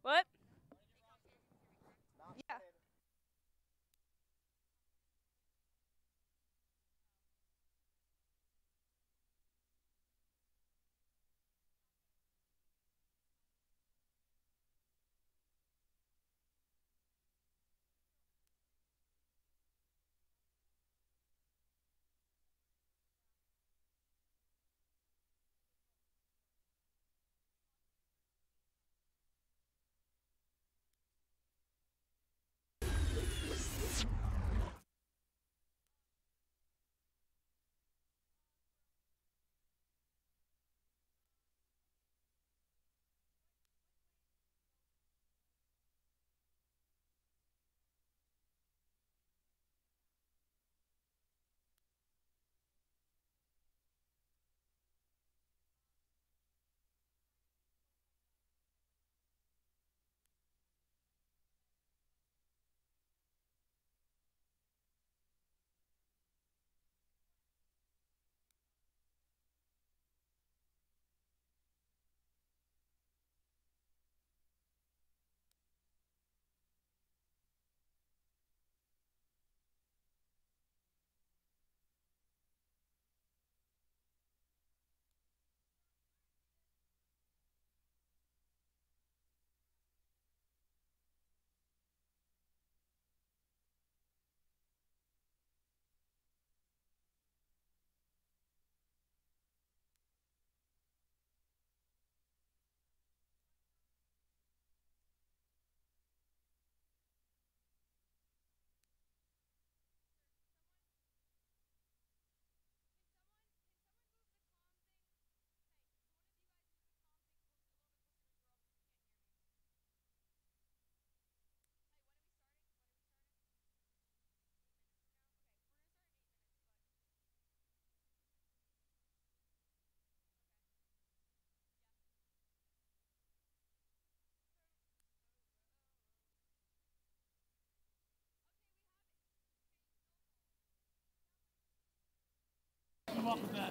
What? Yeah.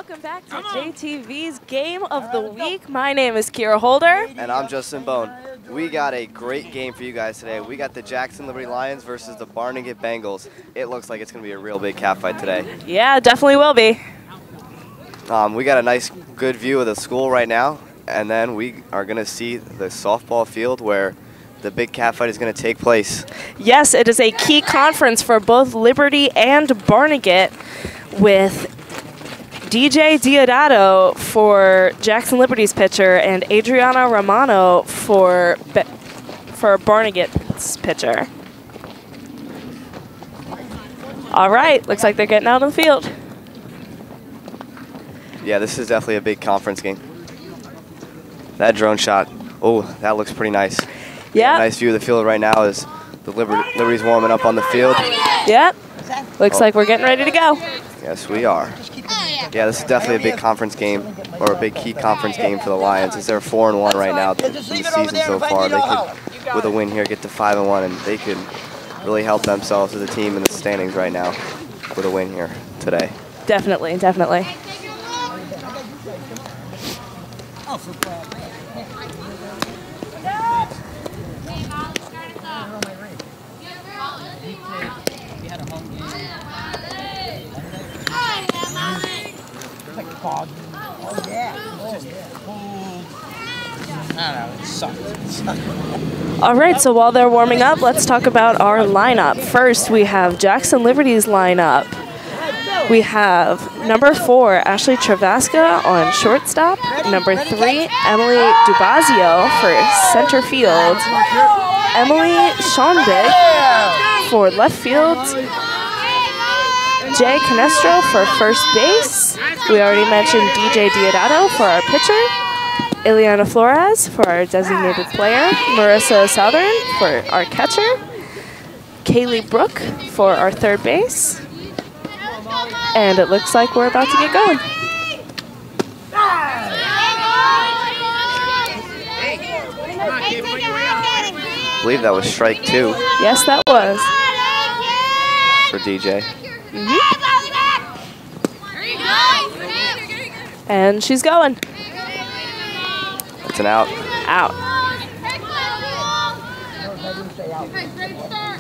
welcome back to JTV's Game of the Week. My name is Kira Holder. And I'm Justin Bone. We got a great game for you guys today. We got the Jackson Liberty Lions versus the Barnegat Bengals. It looks like it's going to be a real big cat fight today. Yeah, definitely will be. We got a nice, good view of the school right now, and then we are going to see the softball field where the big cat fight is going to take place. Yes, it is a key conference for both Liberty and Barnegat, with DJ Diodato for Jackson Liberty's pitcher and Adriana Romano for Barnegat's pitcher. All right, looks like they're getting out on the field. Yeah, this is definitely a big conference game. That drone shot, oh, that looks pretty nice. Yeah. Nice view of the field right now as the Liberty's warming up on the field. Yep. Looks like we're getting ready to go. Yes, we are. Yeah, this is definitely a big conference game, or a big key conference game for the Lions, as they're 4-1 right now in the season so far. They could, with a win here, get to 5-1, and they could really help themselves as a team in the standings right now with a win here today. Definitely, definitely. Oh, yeah. I don't know, it sucked. All right, so while they're warming up, let's talk about our lineup. First, we have Jackson Liberty's lineup. We have number 4, Ashley Travaska on shortstop. Number 3, Emily Dubazio for center field. Emily Schondick for left field. Jay Canestro for first base. We already mentioned DJ Diodato for our pitcher. Ileana Flores for our designated player. Marissa Southern for our catcher. Kaylee Brook for our third base. And it looks like we're about to get going. I believe that was strike 2. Yes, that was. For DJ. And she's going. It's an out. Out.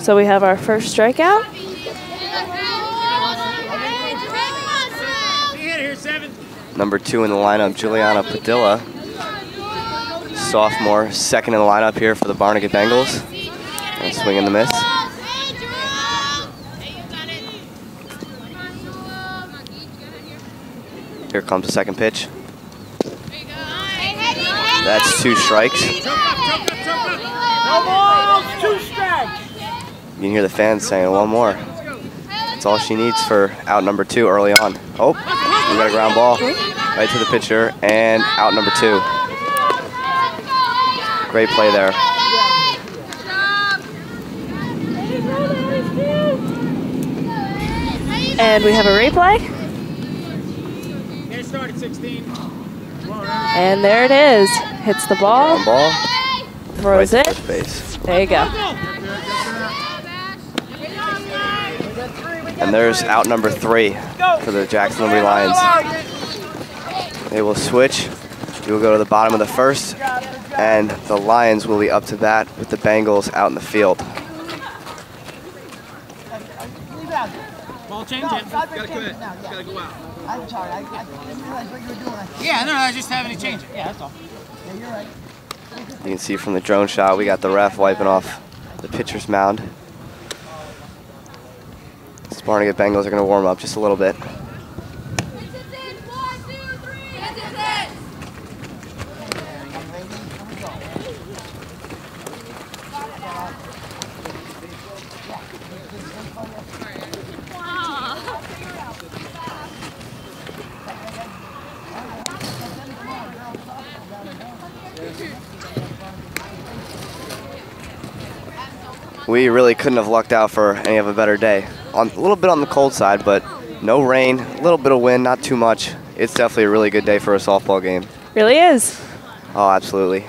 So we have our first strikeout. Number 2 in the lineup, Juliana Padilla. Sophomore, second in the lineup here for the Barnegat Bengals. And swing and the miss. Here comes the second pitch. That's 2 strikes. No balls, 2 strikes. You can hear the fans saying 1 more. That's all she needs for out number 2 early on. Oh, we got a ground ball right to the pitcher, and out number 2. Great play there. And we have a replay. And there it is. Hits the ball. Ball. Throws right it. to base. There you go. And there's out number 3 for the Jackson Liberty Lions. They will switch. We will go to the bottom of the first, and the Lions will be up to bat with the Bengals out in the field. Ball change it. Gotta quit. Gotta go out. I'm sorry. I didn't realize what you were doing. Yeah, no, I was just having to change it. Yeah, that's all. Yeah, you're right. You can see from the drone shot, we got the ref wiping off the pitcher's mound. These Barnegat Bengals are going to warm up just a little bit. We really couldn't have lucked out for any of a better day. A little bit on the cold side, but no rain, a little bit of wind, not too much. It's definitely a really good day for a softball game. Really is. Oh, absolutely.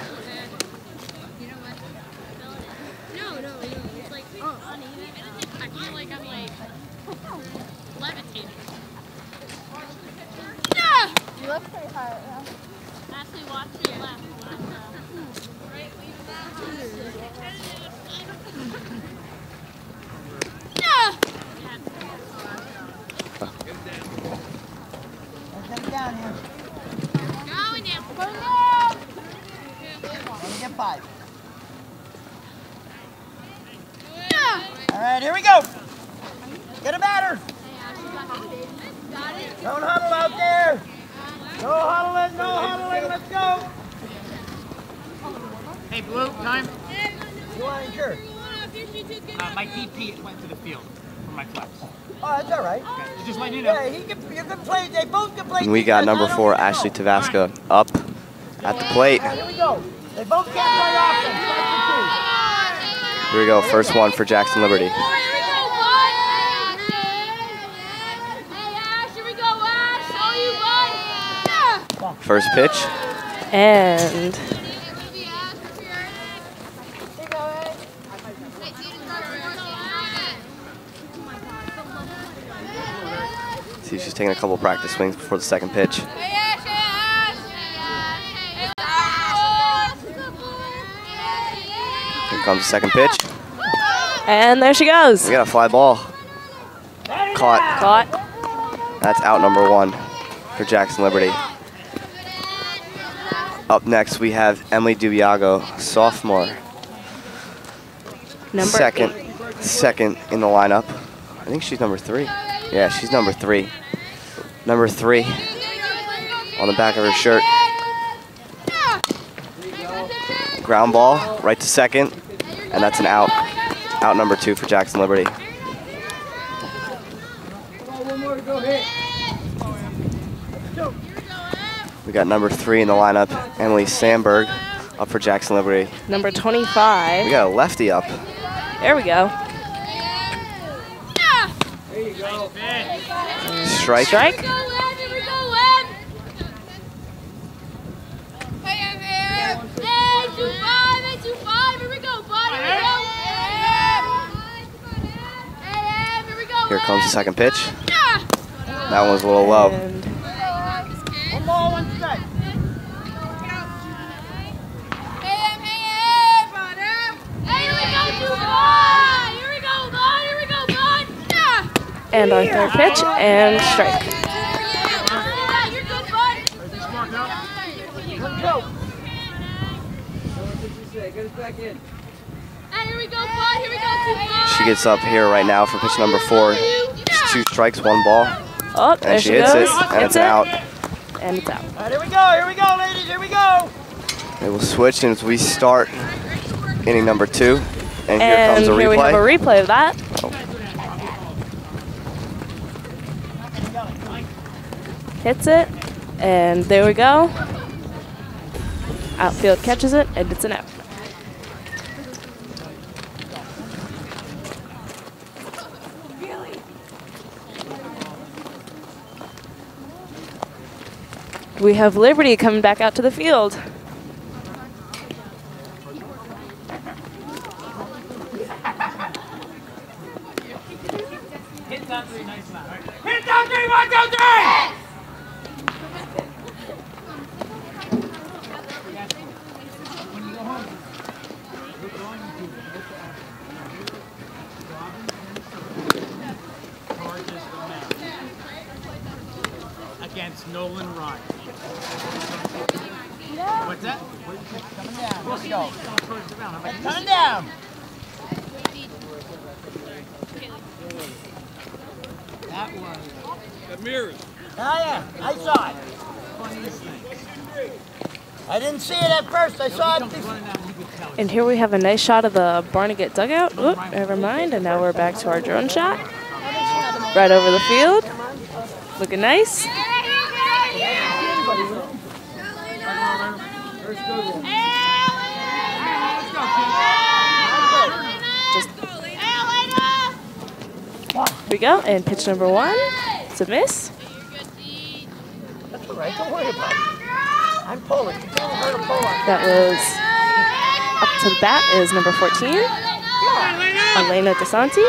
All right, here we go. Get a batter. Don't huddle out there. No huddling, no huddling. Let's go. Hey, Blue, time. You want to insure? My DP went to the field for my flex. Oh, that's all right. Okay. Just let you know. Yeah, you can play. They both can play. And we got number 4, Ashley Tavaska, up at the plate. Here we go. They both can't play offense. Here we go. First one for Jackson Liberty. First pitch. And see, she's taking a couple practice swings before the second pitch. Here comes the second pitch. And there she goes. We got a fly ball. Caught. Caught. That's out number 1 for Jackson Liberty. Up next, we have Emily Dubiago, sophomore. Second in the lineup. I think she's number 3. Yeah, she's number 3. Number 3 on the back of her shirt. Ground ball right to second, and that's an out. Out number 2 for Jackson Liberty. We got number 3 in the lineup, Emily Sandberg, up for Jackson Liberty. Number 25. We got a lefty up. There we go. There you go. Strike. Strike. Here comes the second pitch. That one was a little low. And One ball, one strike. and our third pitch and strike. She gets up here right now for pitch number 4. Just 2 strikes, 1 ball. Oh, there And she she hits goes. it, and it's out. And it's out. All right, here we go, ladies, here we go. It will switch as we start inning number 2. And here comes a replay. Here we have a replay of that. Hits it, and there we go. Outfield catches it, and it's an out. We have Liberty coming back out to the field. Hit down 3, nice man. Hit down 3, 1, 2, 3! Against Nolan Ryan. What's that? Coming down. Let's go. Coming down. That one. The mirrors. Oh yeah, I saw it. Funniest thing. I didn't see it at first. I saw it. And here we have a nice shot of the Barnegat dugout. Oop, never mind. And now we're back to our drone shot. Right over the field. Looking nice. Here we go, and pitch number 1. It's a miss. That's all right. Don't worry about it. I'm pulling. You can't hurt a pull on. That was up to the bat is number 14. Elena DeSanti.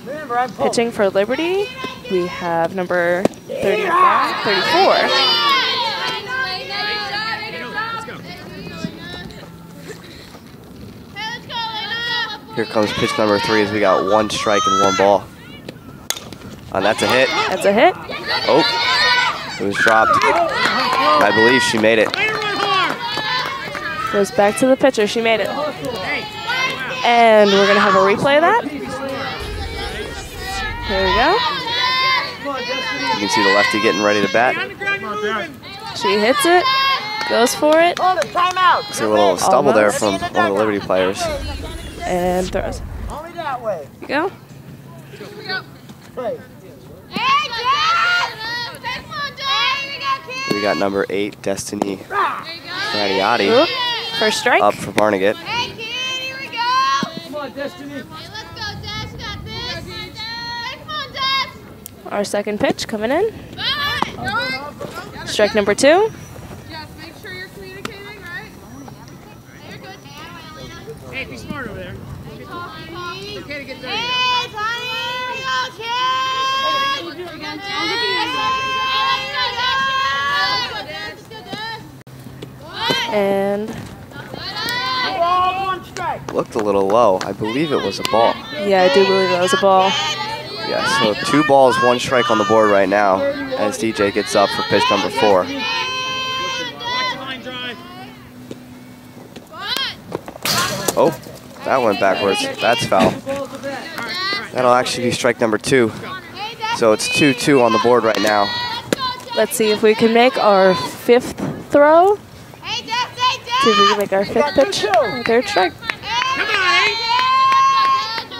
Remember, I'm pulling. Pitching for Liberty, we have number 34. Here comes pitch number 3 as we got 1 strike and 1 ball. And that's a hit. That's a hit. Oh, it was dropped. I believe she made it. Goes back to the pitcher. She made it. And we're going to have a replay of that. Here we go. You can see the lefty getting ready to bat. She hits it, goes for it. See a little stumble there from one of the Liberty players. And throws. Only that way. Here you go. We got number 8, Destiny Radiotti, Oop. First strike. up for Barnegat. Hey, kid, here we go. Come on, Destiny. Hey, let's go, Des. Got this. Hey, come on, Des. Our second pitch coming in. Bye. Strike number 2. Yes, make sure you're communicating, right? You're good. Hey, be smart over there. Hey, Okay to get dirty. Hey, Tony, here we go, kid. Let's go, Des. And Ball, 1 strike. Looked a little low. I believe it was a ball. yeah, I do believe that was a ball. Yeah, so 2 balls, 1 strike on the board right now as DJ gets up for pitch number 4. Watch the line drive. Oh, that went backwards. That's foul. That'll actually be strike number 2. So it's 2-2 on the board right now. Let's see if we can make our 5th throw. Hey, Des, hey, Des. See if we can make our 5th pitch. Our 3rd strike. Come on,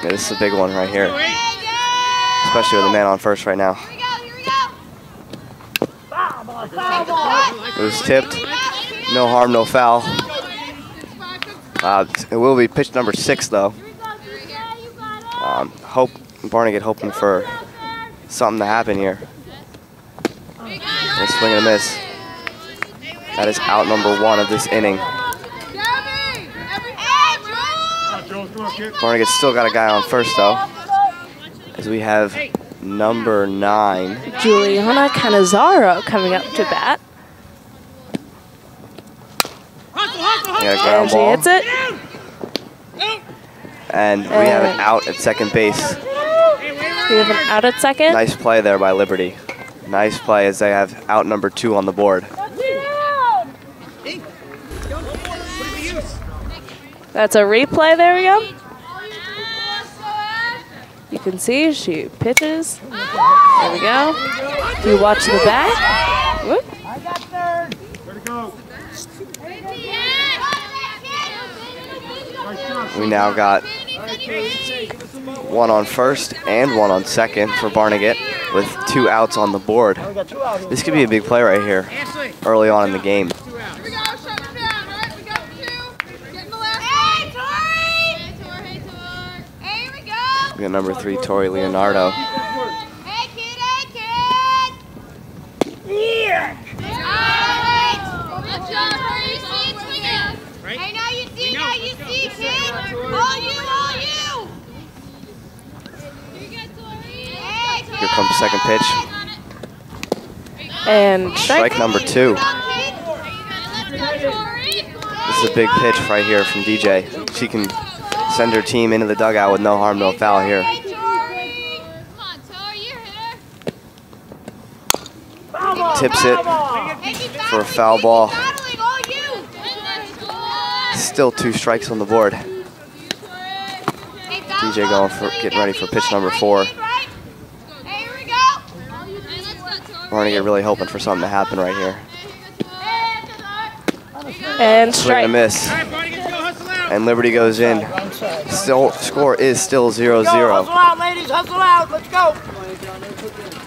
Yeah, this is a big one right here, Hey. especially with a man on first right now. Here we go, here we go. It was tipped. No harm, no foul. It will be pitch number 6 though. Barnegat hoping for something to happen here. A swing and a miss. That is out number 1 of this inning. Barnegat's still got a guy on first though, as we have number 9. Juliana Canizaro coming up to bat. Yeah, And ground she ball. hits it. And we have an out at second base. We have an out at second. Nice play there by Liberty. Nice play as they have out number 2 on the board. That's a replay. There we go. You can see she pitches. There we go. You watch the back. Whoop. I got 3rd. Where'd it go? We now got 1 on first and 1 on second for Barnegat with 2 outs on the board. We got 2 out here. This could be a big play right here early on in the game. Here we go, shut it down, right? We got 2. Getting the last Hey, Tori! Hey, Tor, hey, Tor. Hey, here we go. We got number 3, Tori Leonardo. Hey, kid, hey, kid. Yeah! Alright. Good job, Tori. You see it swinging. Right? Hey, now you see, kid. All you. Here comes the second pitch. And strike. Strike number 2. This is a big pitch right here from DJ. She can send her team into the dugout with no harm, no foul here. Tips it for a foul ball. Still 2 strikes on the board. DJ getting ready for pitch number 4. Barnegat really hoping for something to happen right here. And Swing strike. and a miss. And Liberty goes in. Still, score is still 0-0. Hustle out, ladies. Hustle out. Let's go.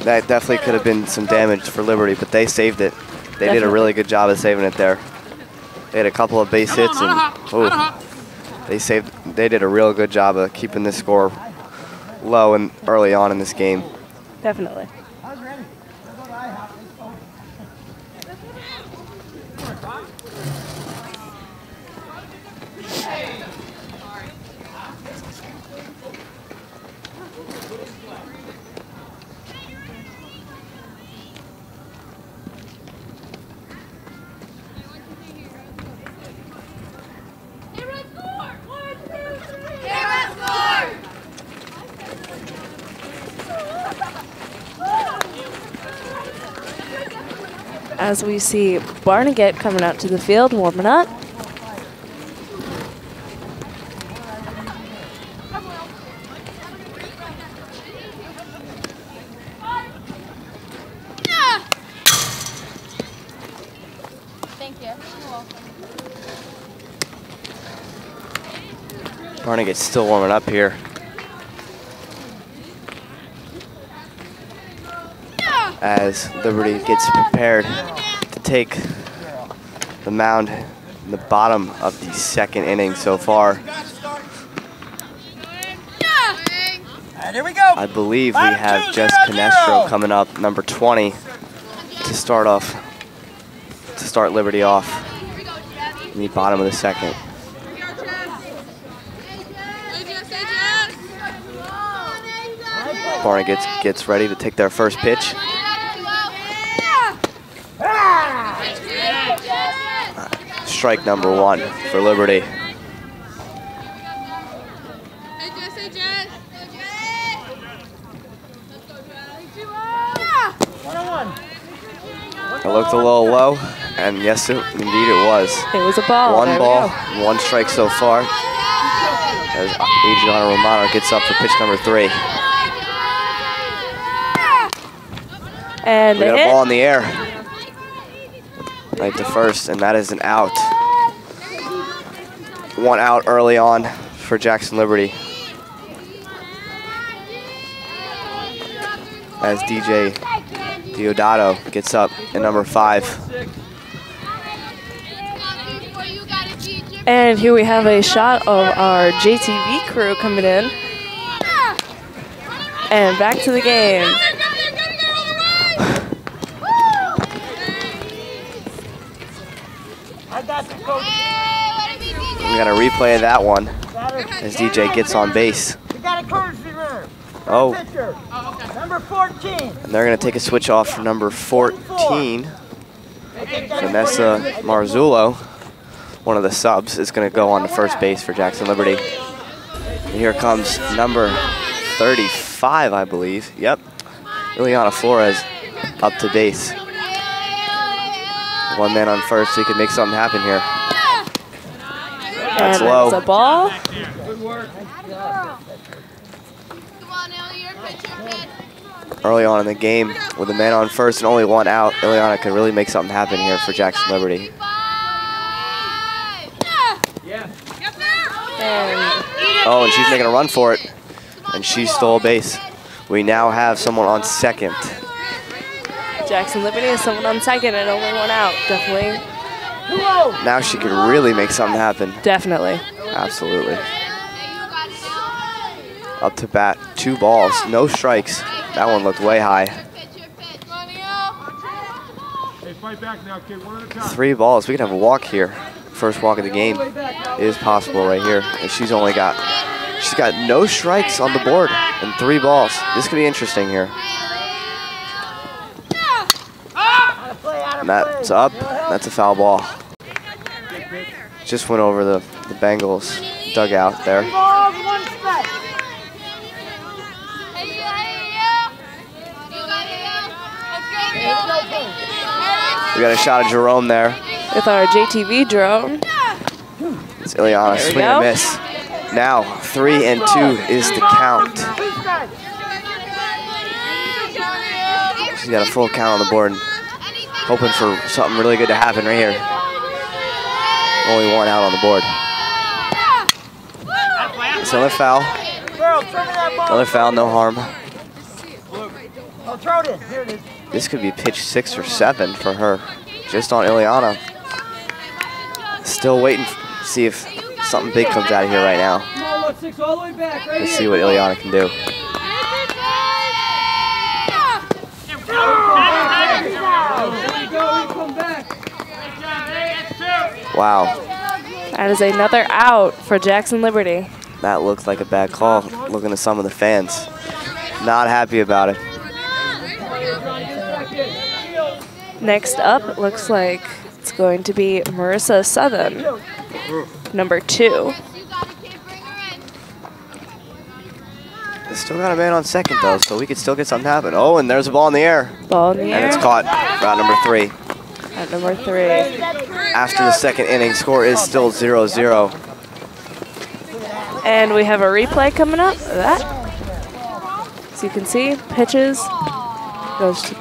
That definitely could have been some damage for Liberty, but they saved it. They did a really good job of saving it there. They had a couple of base hits, and they did a real good job of keeping this score low and early on in this game. Definitely. I was ready. Let's go to IHOP. Let's go. As we see Barnegat coming out to the field, warming up. Barnegat's still warming up here. As Liberty gets prepared to take the mound in the bottom of the second inning so far. Here we go. I believe we have Jess Canestro coming up, number 20, to start Liberty off in the bottom of the second. Barnegat gets ready to take their first pitch. Strike number 1 for Liberty. It looked a little low, and yes, indeed it was. It was a ball. One ball, 1 strike so far. As Adriana Romano gets up for pitch number 3. And we got a ball in the air. Right to first, and that is an out. 1 out early on for Jackson Liberty. As DJ Diodato gets up at number 5. And here we have a shot of our JTV crew coming in. And back to the game. We got a replay of that one as DJ gets on base. Oh, Number 14. and they're going to take a switch off for number 14. Vanessa Marzullo, one of the subs, is going to go on to first base for Jackson Liberty. And here comes number 35, I believe. Yep, Ileana Flores up to base. 1 man on first, so he can make something happen here. That's low. It's a ball. Early on in the game, with a man on first and only 1 out, Ileana could really make something happen here for Jackson Liberty. Oh, and she's making a run for it, and she stole a base. We now have someone on second. Jackson Liberty is someone on second and only 1 out. Definitely. Now she could really make something happen. Definitely. Absolutely. Up to bat, 2 balls, no strikes. That one looked way high. Hey, fight back now, kid. 1 at a time. 3 balls. We could have a walk here. First walk of the game is possible right here. And she's got no strikes on the board and 3 balls. This could be interesting here. And that's up. That's a foul ball. Just went over the Bengals dugout there. We got a shot of Jerome there. With our JTV drone. It's Ileana, swing and miss. Now, 3 and 2 is the count. She's got a full count on the board. Hoping for something really good to happen right here. Only 1 out on the board. It's another foul. Another foul, no harm. This could be pitch 6 or 7 for her, just on Ileana. Still waiting to see if something big comes out of here right now. Let's see what Ileana can do. Wow. That is another out for Jackson Liberty. That looks like a bad call, looking at some of the fans. Not happy about it. Next up, it looks like it's going to be Marissa Southern, number 2. They still got a man on second, though, so we could still get something happen. Oh, and there's a ball in the air. Ball in the air. And it's caught. Route number 3. At number 3. After the second inning, score is still 0-0. And we have a replay coming up of that. So you can see, pitches, goes to,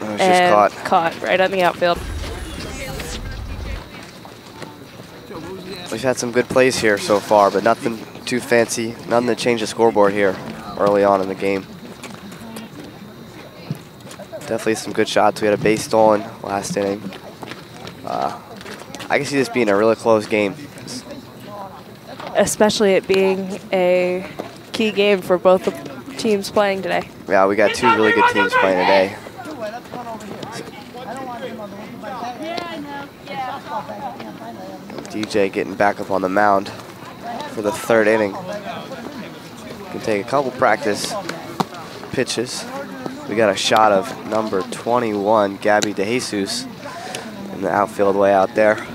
It was just caught. Right on the outfield. We've had some good plays here so far, but nothing too fancy, nothing to change the scoreboard here early on in the game. Definitely some good shots. We had a base stolen last inning. I can see this being a really close game. Especially it being a key game for both the teams playing today. Yeah, we got two really good teams playing today. DJ getting back up on the mound for the third inning. Can take a couple practice pitches. We got a shot of number 21, Gabby DeJesus, in the outfield way out there.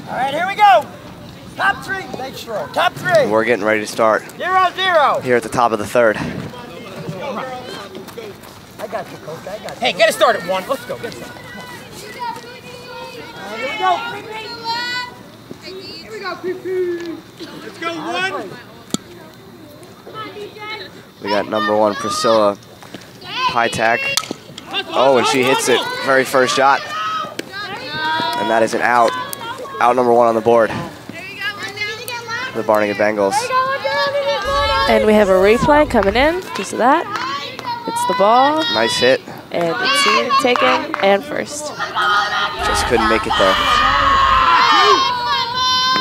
All right, here we go. Top three. Make sure. Top three. We're getting ready to start 0-0. here at the top of the third. I got you, Coach. I got you. Hey, get us started. One. Let's go. Get us started. Here we go. Here we go, Pee-Pee. Let's go, one. We got number 1, Priscilla High-Tack. Oh, and she hits it very first shot. And that is an out. Out number 1 on the board. The Barnegat Bengals. And we have a replay coming in because of that. It's the ball. Nice hit. And it's taken and first. Just couldn't make it there.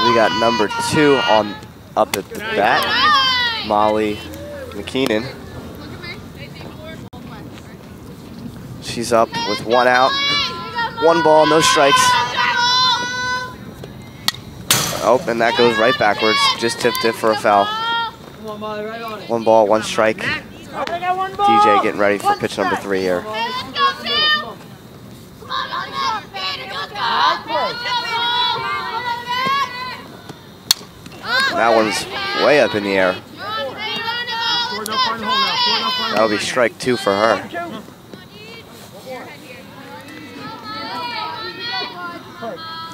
We got number 2 on up at the bat, Molly McKeenan. She's up with 1 out, 1 ball, no strikes. Oh, and that goes right backwards. Just tipped it for a foul. 1 ball, 1 strike. DJ getting ready for pitch number 3 here. That one's way up in the air. That'll be strike 2 for her.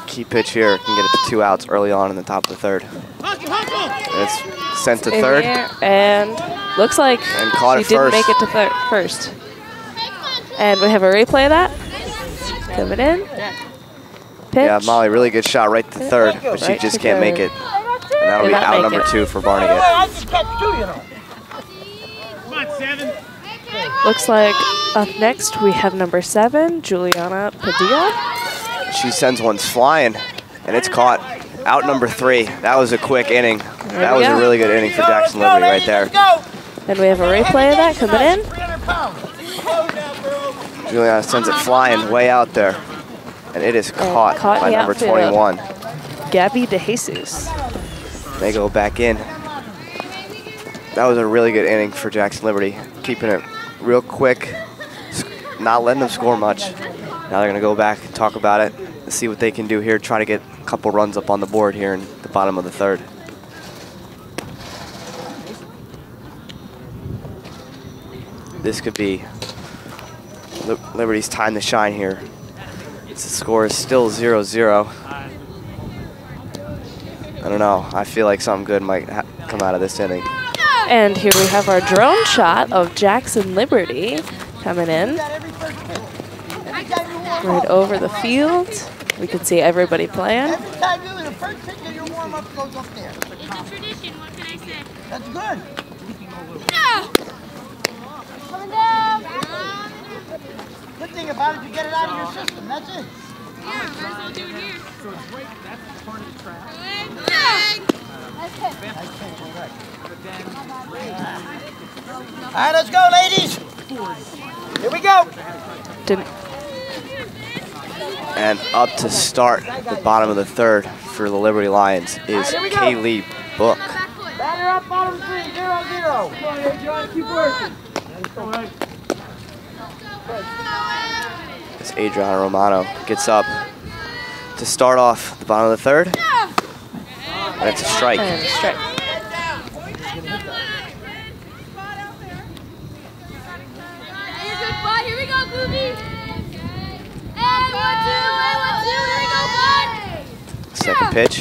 Key pitch here, can get it to 2 outs early on in the top of the third. It's sent to third. And looks like and caught she it didn't first. make it to first. And we have a replay of that. Coming in. Pitch. Yeah, Molly, really good shot right to third, but she Right just to can't make third. it. And that'll be Did not out make number it. 2 for Barnegat. I can catch 2, you know. Come on, 7. Looks like up next we have number 7, Juliana Padilla. She sends one flying, and it's caught. Out number 3. That was a quick inning. That was a really good inning for Jackson Liberty right there. And we have a replay of that coming in. 300 pounds. Juliana sends it flying way out there, and it is caught caught by in the number outfield. 21. Gabby DeJesus. They go back in. That was a really good inning for Jackson Liberty, keeping it real quick, not letting them score much. Now they're going to go back and talk about it and see what they can do here, try to get a couple runs up on the board here in the bottom of the third. This could be Liberty's time to shine here. The score is still 0-0. I don't know. I feel like something good might come out of this inning. And here we have our drone shot of Jackson Liberty coming in. Right over the field. We can see everybody playing. Every time you do the first pitch of your warm-up goes up there. It's a tradition, what can I say? That's good. Coming down. Good thing about it, you get it out of your system. That's it. Yeah, might as well do it here. So it's right, that's part of the track. All right, let's go, ladies. Here we go. Didn't. And up to start the bottom of the third for the Liberty Lions is Kaylee Book. Batter up, bottom 3, 0-0. Come on here, John, keep working. As Adriana Romano gets up to start off the bottom of the third. And it's a strike. And a strike. Here we go, Googie. And 1-2, here we go, bud. Second pitch.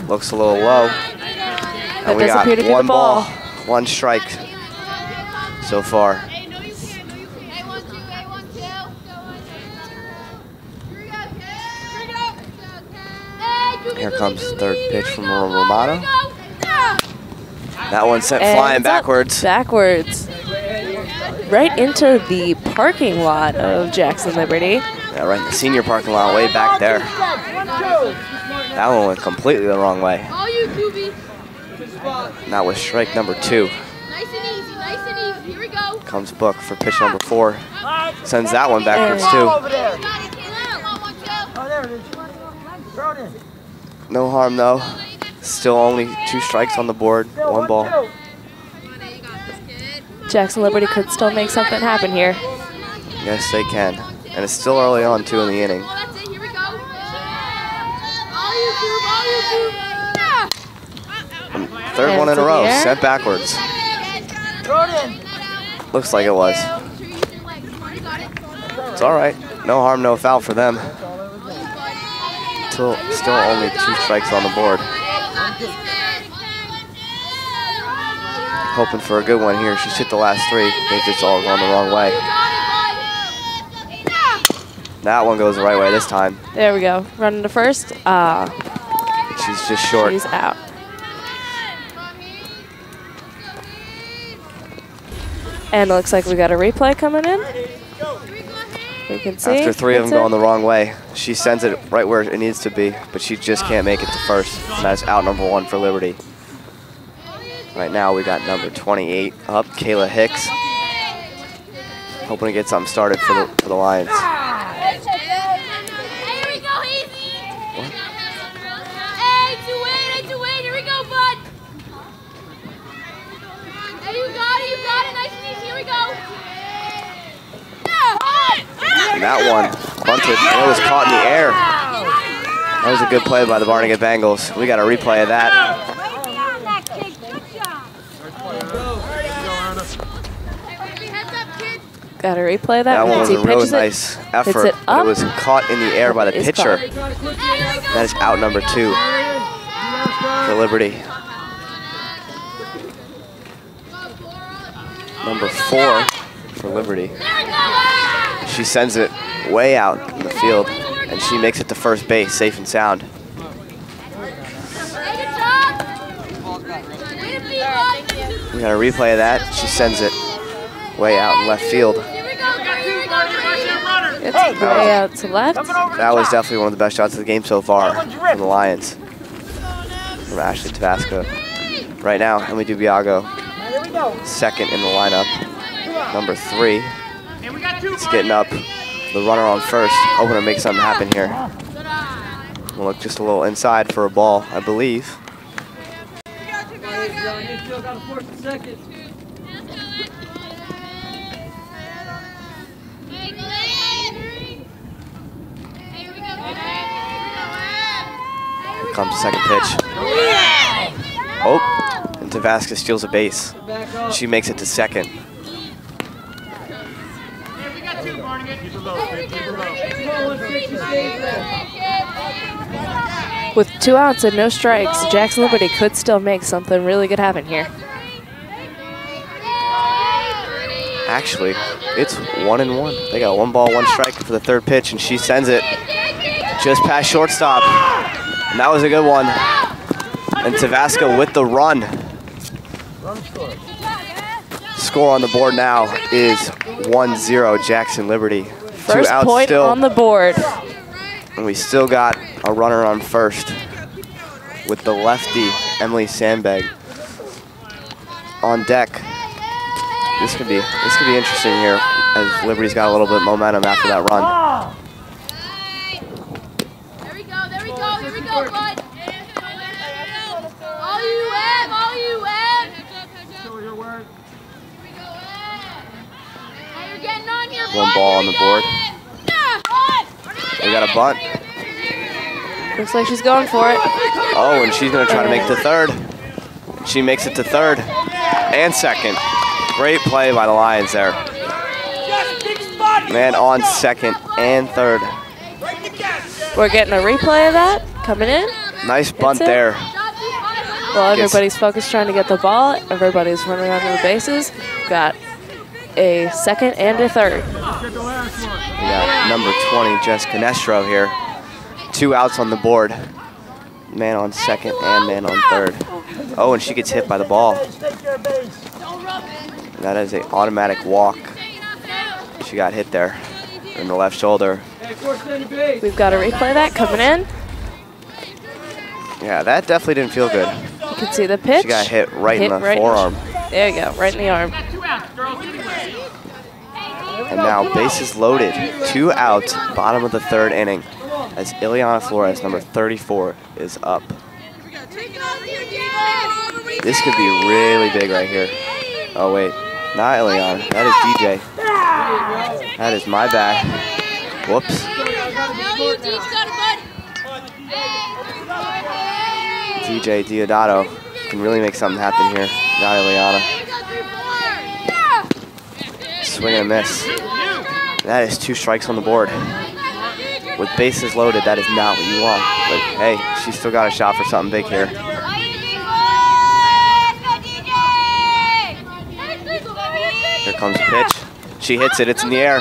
Looks a little low. And we does got appear to be the one ball. ball, one strike so far. Here comes the third pitch from Romano. That one sent And flying it's up. backwards. Backwards. Right into the parking lot of Jackson Liberty. Yeah, right in the senior parking lot, way back there. That one went completely the wrong way. All you, Gooby. And that was strike number 2. Nice and easy, nice and easy. Here we go. Comes Book for pitch number 4. Sends that one backwards too. Oh, there it is. Throw it in. No harm though. Still only 2 strikes on the board, 1 ball. Jackson Liberty could still make something happen here. Yes, they can. And it's still early on too in the inning. That's it, here we go. All you, Goob, all you, Goob. Third And one in to a the row, air. sent backwards. Throw it in. Looks like it was. It's all right. No harm, no foul for them. Still only 2 strikes on the board. Hoping for a good one here. She's hit the last 3. They've just all gone the wrong way. That one goes the right way this time. There we go. Running to first. She's just short. She's out. And it looks like we got a replay coming in. We can see. After 3 of them That's going it. the wrong way, she sends it right where it needs to be, but she just can't make it to first. And that's out number 1 for Liberty. Right now we got number 28 up, Kayla Hicks. Hoping to get something started for the Lions. Hey, here we go, easy. Hey, 2-8, here we go, bud. Hey, you got it, nice and easy, here we go. And that one bunted, and it was caught in the air. That was a good play by the Barnegat Bengals. We got a replay of that. Got to replay that. That We one can was see a really pitches it. nice effort, it but up. it was caught in the air by the It is pitcher. caught. That is out number 2 for Liberty. Number 4 for Liberty. She sends it way out in the field, and she makes it to first base, safe and sound. We got a replay of that. She sends it way out in left field. It's way out to left. That was definitely one of the best shots of the game so far from the Lions. From Ashley Tabasco. Right now, Emily Dubiago, second in the lineup. Number 3. It's getting up. The runner on first, hoping to make something happen here. We'll look just a little inside for a ball, I believe. Here comes the second pitch. Oh, and Tabasco steals a base. She makes it to second. With 2 outs and no strikes, Jackson Liberty could still make something really good happen here. Actually, it's 1-1. They got 1 ball, 1 strike for the third pitch, and she sends it just past shortstop. And that was a good one. And Tabasco with the run. Score on the board now is 1-0 Jackson Liberty. 2 First outs point still. on the board. And we still got a runner on first with the lefty, Emily Sandbag, on deck. This could be interesting here as Liberty's got a little bit of momentum after that run. There we go, bud. All you, Em, all you, Em. Hey, you're getting on here, bud. 1 ball on the board. We got a bunt. Looks like she's going for it. Oh, and she's going to try to make the third. She makes it to third and second. Great play by the Lions there. Man on second and third. We're getting a replay of that coming in. Nice bunt there. Well, everybody's focused trying to get the ball. Everybody's running around the bases. Got a second and a third. We got number 20, Jess Canestro here. 2 outs on the board. Man on second and man on third. Oh, and she gets hit by the ball. And that is an automatic walk. She got hit there in the left shoulder. We've got a replay of that coming in. Yeah, that definitely didn't feel good. You can see the pitch. She got hit right in the forearm. There you go, right in the arm. And now bases loaded. 2 outs, bottom of the third inning, as Ileana Flores, number 34, is up. This could be really big right here. Oh wait, not Ileana, that is DJ. That is my bad. Whoops. DJ Diodato can really make something happen here. Not Ileana. Swing and a miss. That is 2 strikes on the board. With bases loaded, that is not what you want. But hey, she's still got a shot for something big here. Here comes the pitch. She hits it, it's in the air.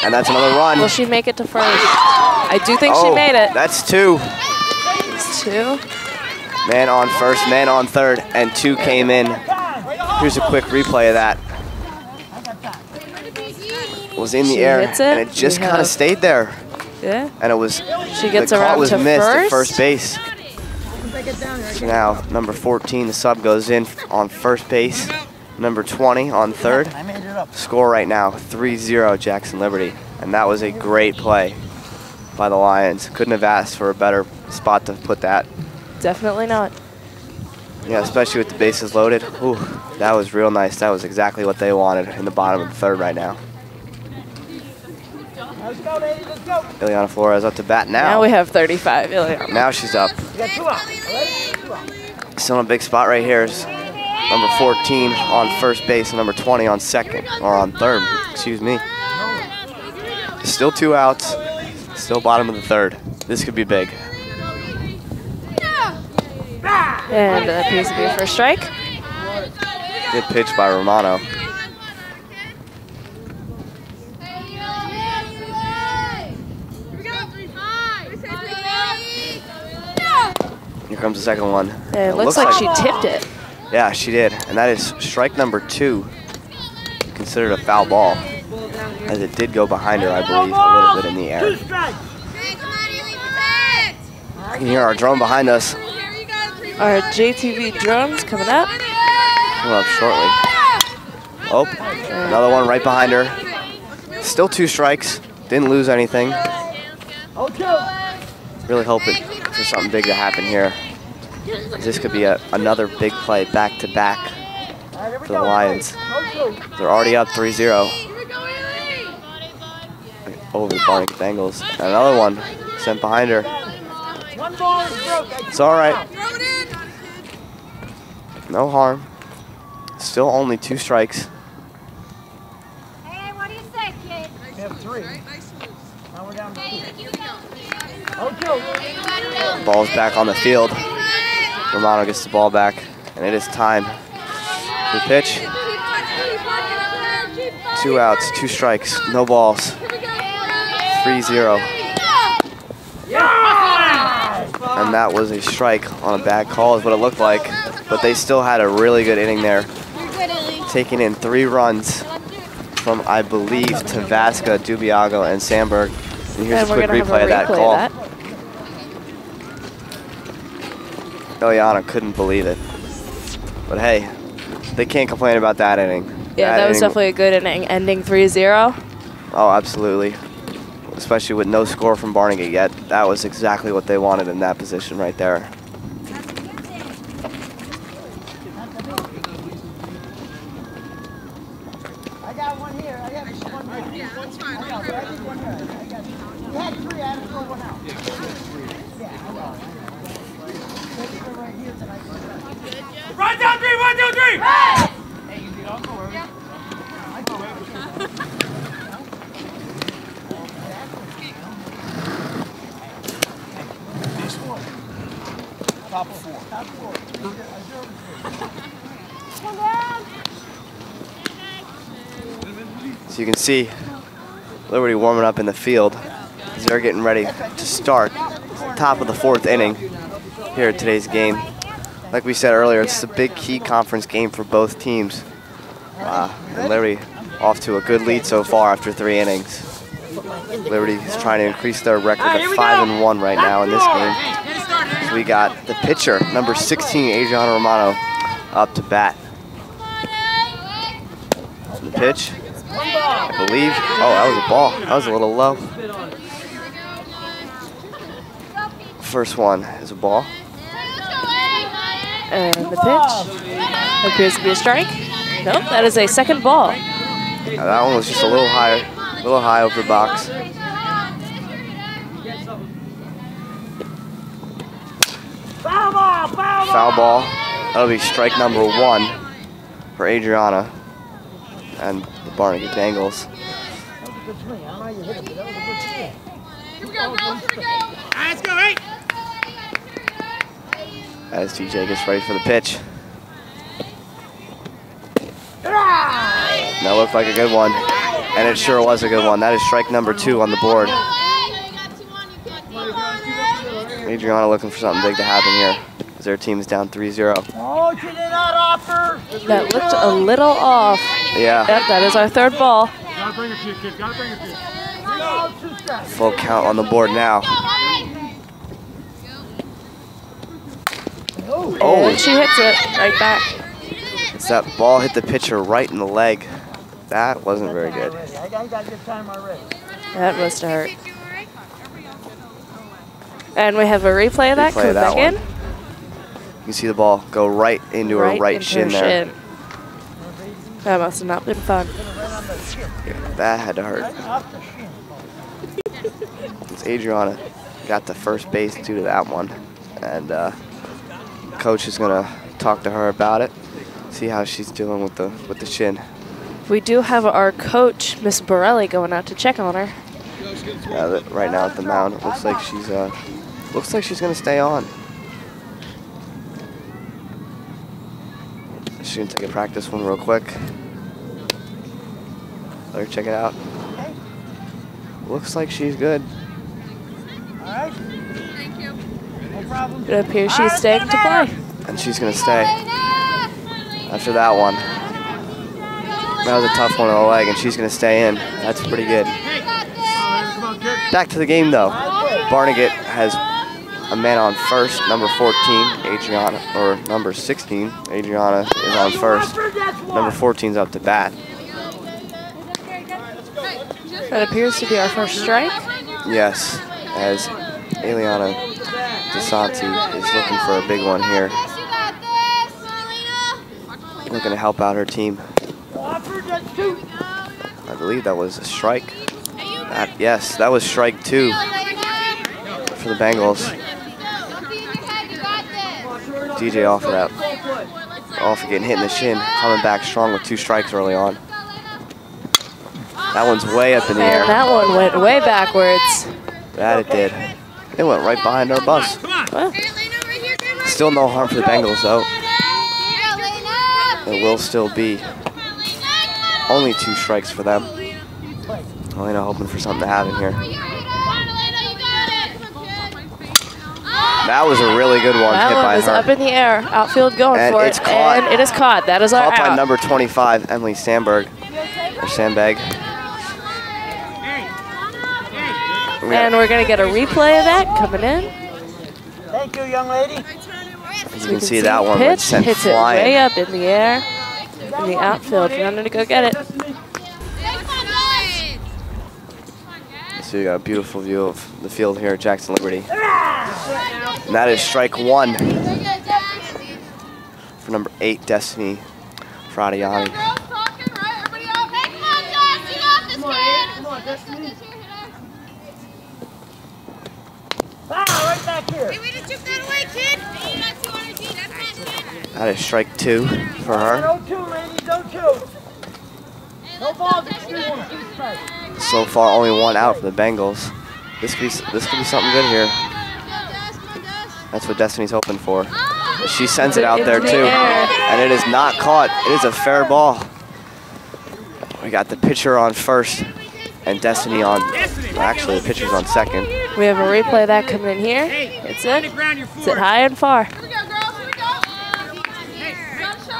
And that's another run. Will she make it to first? I do think she made it. That's 2. It's 2. Man on first, man on third, and 2 came in. Here's a quick replay of that. It was in the air, and it just kind of stayed there. Yeah. And it was, she gets the call around was to missed first. at first base. So now, number 14, the sub, goes in on first base. Number 20 on third. Score right now, 3-0 Jackson Liberty. And that was a great play by the Lions. Couldn't have asked for a better spot to put that. Definitely not. Yeah, especially with the bases loaded. Ooh, that was real nice. That was exactly what they wanted in the bottom of the third right now. Ileana Flores up to bat now. Now we have 35, Ileana. Now she's up. Still in a big spot right here is number 14 on first base and number 20 on second, or on third, excuse me. Still 2 outs, still bottom of the third. This could be big. And that appears to be a first strike. Good pitch by Romano. Here comes the second one. It looks like she tipped it. Yeah, she did. And that is strike number 2. Considered a foul ball, as it did go behind her, I believe, a little bit in the air. I can hear our drone behind us. Our JTV drones coming up. Coming up shortly. Oh, another one right behind her. Still 2 strikes. Didn't lose anything. Really hoping for something big to happen here. This could be another big play back-to-back for the Lions. They're already up 3-0 over the Barnegat Bengals. Another one sent behind her. It's all right. No harm. Still only 2 strikes. Hey, what do you say, kid? We have 3. Now we're down to 2. Ball's back on the field. Romano gets the ball back, and it is time for the pitch. 2 outs, 2 strikes, no balls. 3-0. And that was a strike on a bad call is what it looked like. But they still had a really good inning there. Taking in 3 runs from, I believe, Tavaska, Dubiago, and Sandberg. And here's a quick replay of that call. Ileana couldn't believe it. But hey, they can't complain about that inning. Yeah, that was definitely a good inning, ending 3-0. Oh, absolutely. Especially with no score from Barnegat yet. That was exactly what they wanted in that position right there. I got one here. I got one here. Yeah, that's fine. I got one here. You had 3. I had to throw 1 out. Run down 3, 1, 2, 3! Hey, you did also worry. Top of 4. Top 4. So you can see Liberty warming up in the field as they're getting ready to start top of the 4th inning here at today's game. Like we said earlier, it's a big key conference game for both teams. And Liberty off to a good lead so far after 3 innings. Liberty is trying to increase their record to 5-1 right now in this game. So we got the pitcher, number 16, Adriana Romano, up to bat. The pitch, I believe. Oh, that was a ball. That was a little low. First one is a ball. And the pitch appears to be a strike. Nope, that is a second ball. That one was just a little higher, a little high over the box. Foul ball. That'll be strike number 1 for Adriana and the Barnegat Bengals. Let's go, 8! As TJ gets ready for the pitch. That looked like a good one, and it sure was a good one. That is strike number 2 on the board. Adriana looking for something big to happen here as their team is down 3-0. Oh, she did not offer. That looked a little off. Yeah. Yep, that is our 3rd ball. Gotta bring it to you, kid. Gotta bring it to you. Full count on the board now. Oh, and she hits it right back. It's that ball hit the pitcher right in the leg. That wasn't very good. I got good time already. That must have hurt. And we have a replay of that Replay coming of that back in. one. You can see the ball go right into her right into shin her there. shin. That must have not been fun. Yeah, that had to hurt. Adriana got to first base due to that one. And coach is going to talk to her about it, see how she's doing with the shin. We do have our coach, Miss Borelli, going out to check on her. Right now at the mound, it looks like she's going to stay on. She's going to take a practice one real quick. Let her check it out. Looks like she's good. All right. Thank you. No problem. It appears she's staying to play. And she's going to stay after that one. That was a tough one on the leg, and she's going to stay in. That's pretty good. Back to the game, though. Barnegat has a man on first, number 14, Adriana, or number 16, Adriana is on first. Number 14's up to bat. That appears to be our first strike. Yes, as Eliana DeSanti is looking for a big one here. Looking to help out her team. I believe that was a strike. Yes, that was strike 2 for the Bengals. DJ off of that. Off of getting hit in the shin, coming back strong with 2 strikes early on. That one's way up in the air. And that one went way backwards. That it did. It went right behind our bus. Well, Still no harm for the Bengals, though. It will still be only 2 strikes for them. Elena hoping for something to happen here. That was a really good one that hit one by was her. up in the air. Outfield going And for it's it. caught. And it is caught. That is our Caught by out. number 25, Emily Sandberg. Or Sandbag. And we're going to get a replay of that coming in. Thank you, young lady. As you can see, that one went Pitch sent hits it way flying. up in the air. In the outfield. Running to go get it. So you got a beautiful view of the field here at Jackson Liberty. And that is strike 1 for number 8, Destiny Fradiani. Right back here. Hey, we just took that away, kid. Hey, you got 200 G. That's That is strike 2 for her. No 2, ladies, no 2. No balls, it's 2-1. So far, only 1 out for the Bengals. This could be something good here. That's what Destiny's hoping for. She sends it out there too, and it is not caught. It is a fair ball. We got the pitcher on first, and Destiny on. Well, actually, the pitcher's on second. We have a replay of that coming in here. It's it. It's it high and far.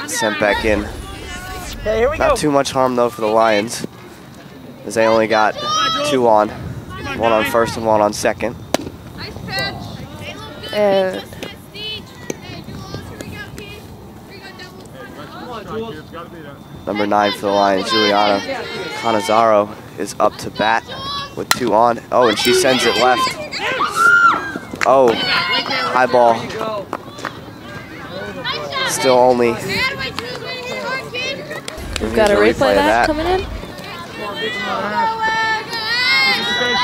Sent back in. Okay, here we go. Not too much harm though for the Lions, as they only got 2 on. 1 on first and 1 on second. And number 9 for the Lions, Juliana Canizaro, is up to bat with 2 on. Oh, and she sends it left. Oh, high ball. Still only. we've got a replay of that coming in.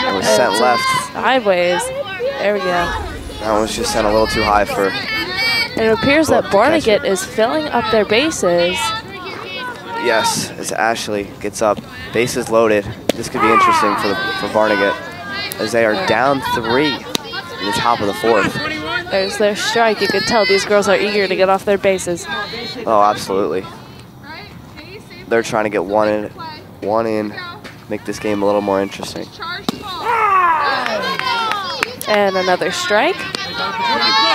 It was sent left. Sideways. There we go. That one was just sent a little too high for. And it appears that Barnegat is filling up their bases. Yes, as Ashley gets up, bases loaded. This could be interesting for Barnegat, as they are down 3 in the top of the 4th. There's their strike. You could tell these girls are eager to get off their bases. Oh, absolutely. They're trying to get one in, make this game a little more interesting. And another strike.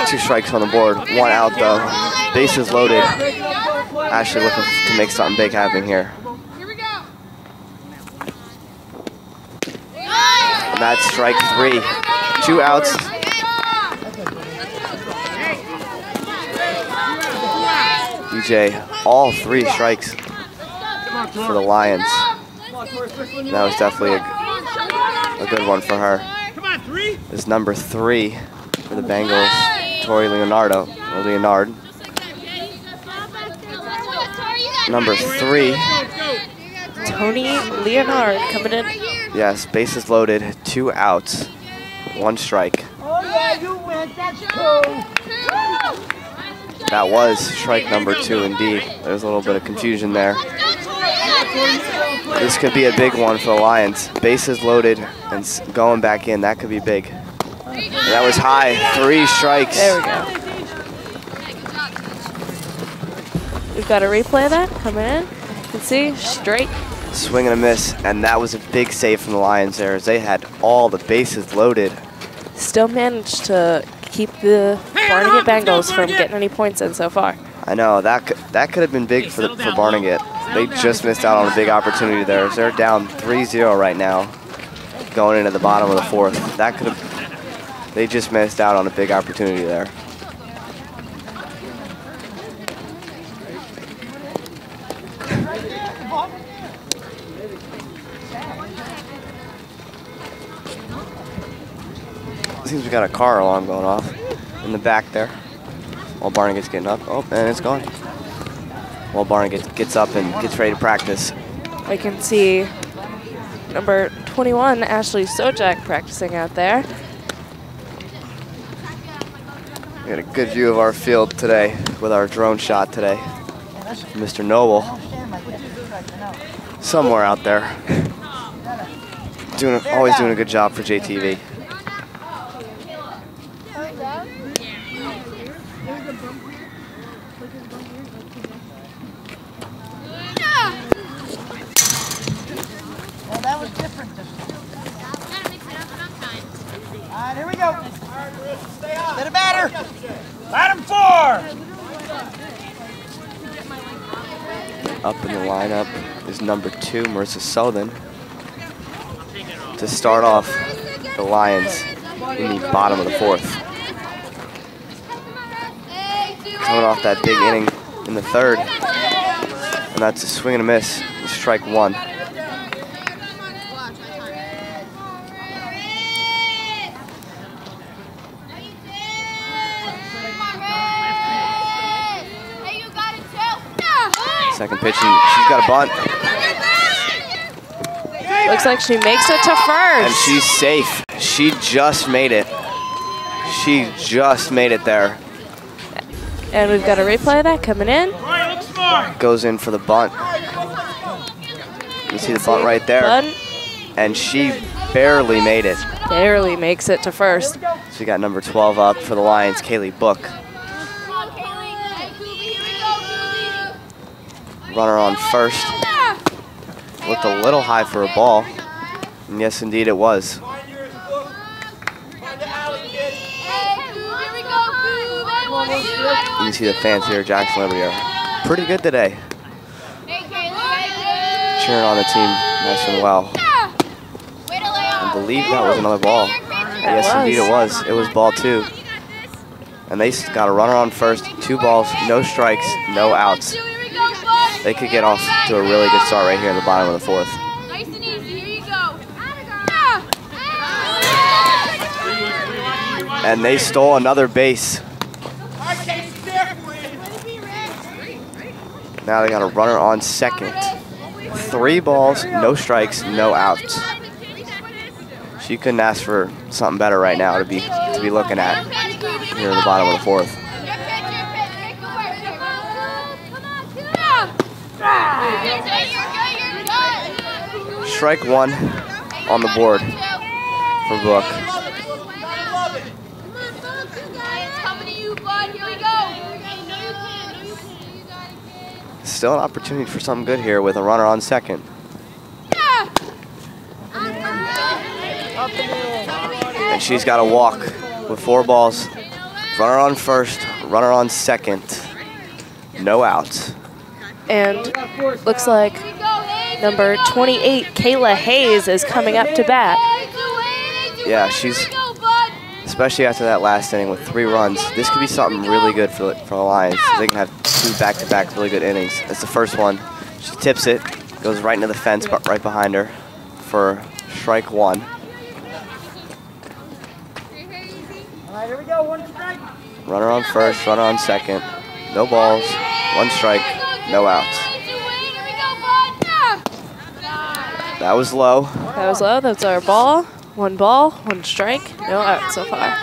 2 strikes on the board, 1 out though. Bases loaded. Ashley looking to make something big happen here. And that's strike 3. 2 outs. DJ, all 3 strikes for the Lions. That was definitely a good one for her. Is number 3 for the Bengals, Tori Leonard. Number 3. Tony Leonard coming in. Yes, bases loaded, 2 outs, 1 strike. Oh yeah, you win. That's 2. That was strike number 2 indeed. There's a little bit of confusion there. This could be a big one for the Lions. Bases loaded and going back in, that could be big. And that was high, 3 strikes. There we go. We've got a replay of that coming in. You can see, straight. Swing and a miss, and that was a big save from the Lions there, as they had all the bases loaded. Still managed to keep the Barnegat Bengals from getting any points in so far. I know, that could have been big for Barnegat. They just missed out on a big opportunity there, as they're down 3-0 right now, going into the bottom of the 4th. They just missed out on a big opportunity there. Seems we got a car alarm going off in the back there. While Barnegat's getting up. Oh, and it's gone. While Barnegat gets up and gets ready to practice. I can see number 21, Ashley Sojak, practicing out there. We got a good view of our field today with our drone shot today. Mr. Noble, somewhere out there, always doing a good job for JTV. Well, that was different this time. All right, here we go. Get a batter. Bat him 4. Up in the lineup is number 2, Marissa Sullivan, to start off the Lions in the bottom of the 4th. Coming off that big inning in the 3rd, and that's a swing and a miss, strike 1. Second pitch, and she's got a bunt. Looks like she makes it to first. And she's safe. She just made it. She just made it there. And we've got a replay of that coming in. Goes in for the bunt. You see the bunt right there. Bunt. And she barely made it. Barely makes it to first. So we got number 12 up for the Lions, Kaylee Book. Runner on first. Looked a little high for a ball. And yes, indeed it was. You can see the fans here at Jackson Liberty are pretty good today. Cheering on the team nice and well. I believe that was another ball. Yes, indeed it was. It was ball 2. And they got a runner on first, 2 balls, no strikes, no outs. They could get off to a really good start right here in the bottom of the 4th. Nice and easy. Here you go. And they stole another base. Now they got a runner on second. 3 balls, no strikes, no outs. She couldn't ask for something better right now to be looking at here in the bottom of the 4th. Strike 1 on the board for Book. Still an opportunity for something good here with a runner on second. And she's got to walk with 4 balls. Runner on first, runner on second. No outs. And looks like number 28, Kayla Hayes, is coming up to bat. Yeah, she's, especially after that last inning with 3 runs, this could be something really good for the Lions. They can have 2 back-to-back really good innings. That's the first one. She tips it, goes right into the fence, but right behind her for strike 1. Here we go, 1 strike. Runner on first, runner on second. No balls, 1 strike, no outs. That was low. That was low. That's our ball. 1 ball, 1 strike, no out so far.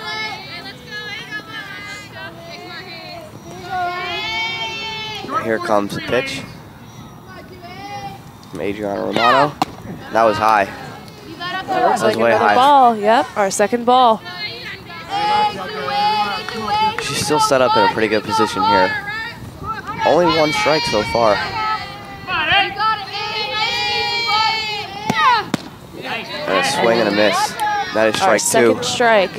Here comes the pitch from Adriana Romano. That was high. That looks like way another high. ball. Yep, our second ball. She's still set up in a pretty good position here. Only 1 strike so far. And a swing and a miss. That is Our strike 2. second strike.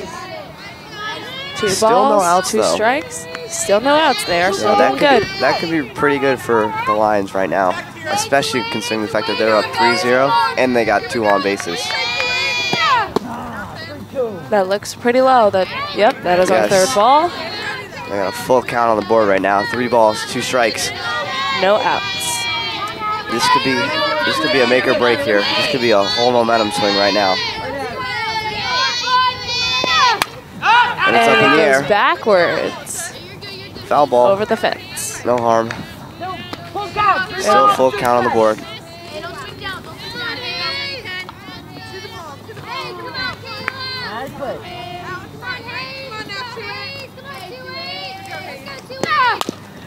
2 Still balls, no outs, 2 though. strikes. Still no outs there. Still Yeah, doing good. that could be pretty good for the Lions right now, especially considering the fact that they're up 3-0 and they got 2 on bases. That looks pretty low. Yep, that is our Yes. 3rd ball. They got a full count on the board right now. 3 balls, 2 strikes. No outs. This could be a make or break here. This could be a whole momentum swing right now. And it's up in the it air. goes backwards Foul ball. over the fence. No harm. Still a full count on the board.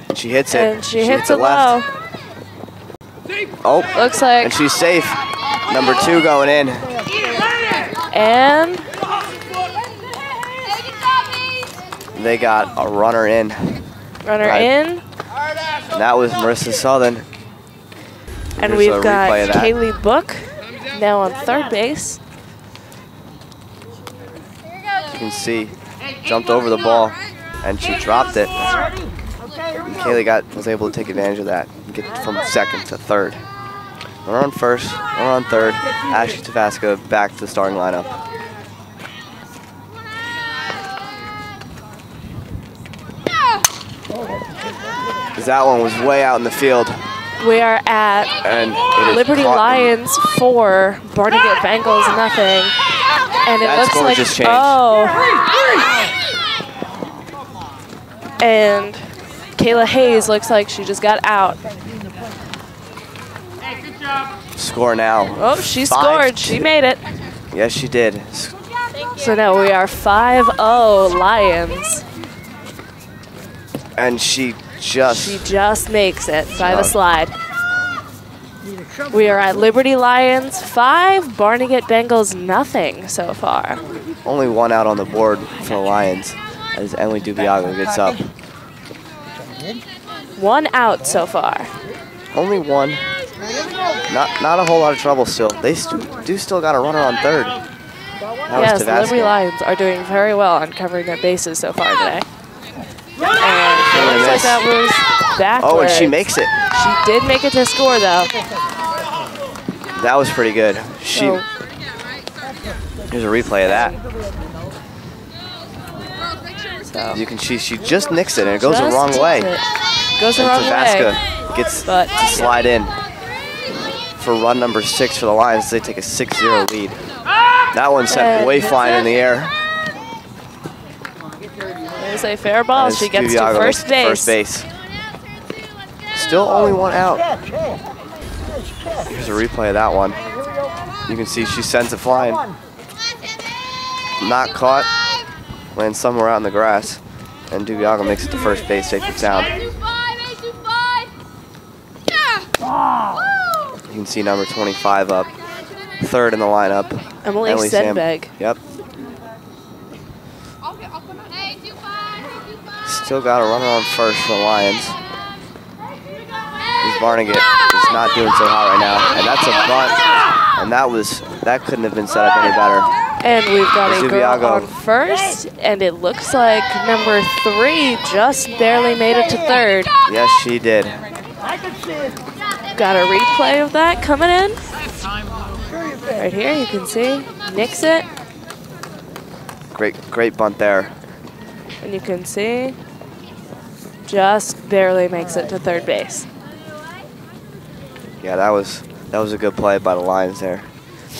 And she hits it. And she hits it left. low. Oh, Looks like. and she's safe. Number 2 going in. And They got a runner in. runner Right. in. And that was Marissa Southern. And Here's we've a got replay of that. Kaylee Book now on 3rd base. You can see, jumped over the ball, and she dropped it. And Kaylee was able to take advantage of that and get from 2nd to 3rd. Runner on first, runner on 3rd. Ashley Tavasca back to the starting lineup. That one was way out in the field. We are at And it is Liberty caught. Lions 4, Barnegat Bengals nothing. And it That looks score like just changed. And Kayla Hayes looks like she just got out. Score now. Oh, she 5-2. scored. She made it. Yes, she did. So now we are 5-0 Lions. And she just makes it by the slide. We are at Liberty Lions 5, Barnegat Bengals nothing so far. only one out on the board for the Lions as Emily Dubiago gets up. 1 out so far. Only one. Not a whole lot of trouble still. They do still got a runner on third. Yes, the Liberty Lions are doing very well on covering their bases so far today. And it looks like that was backwards. Oh, and she makes it. She did make it to score, though. That was pretty good. Here's a replay of that. So. You can see she just nicks it, and it goes the wrong way. Goes the wrong way. Gets to slide in for run number 6 for the Lions. They take a 6-0 lead. That one sent way flying in the air. There's a fair ball. She gets to first base. Still only 1 out. Here's a replay of that one. You can see she sends it flying. Not caught. Lands somewhere out in the grass. And Dubiago makes it to first base, safe and sound. You can see number 25 up. Third in the lineup. Emily Sandberg. Yep. Still got a runner on first for the Lions. Barnegat is not doing so hot right now, and that's a bunt, and that couldn't have been set up any better. And we've got a girl on first, and it looks like number 3 just barely made it to third. Yes, she did. Got a replay of that coming in. Right here, you can see, nicks it. Great bunt there. And you can see, just barely makes it to third base. Yeah, that was a good play by the Lions there.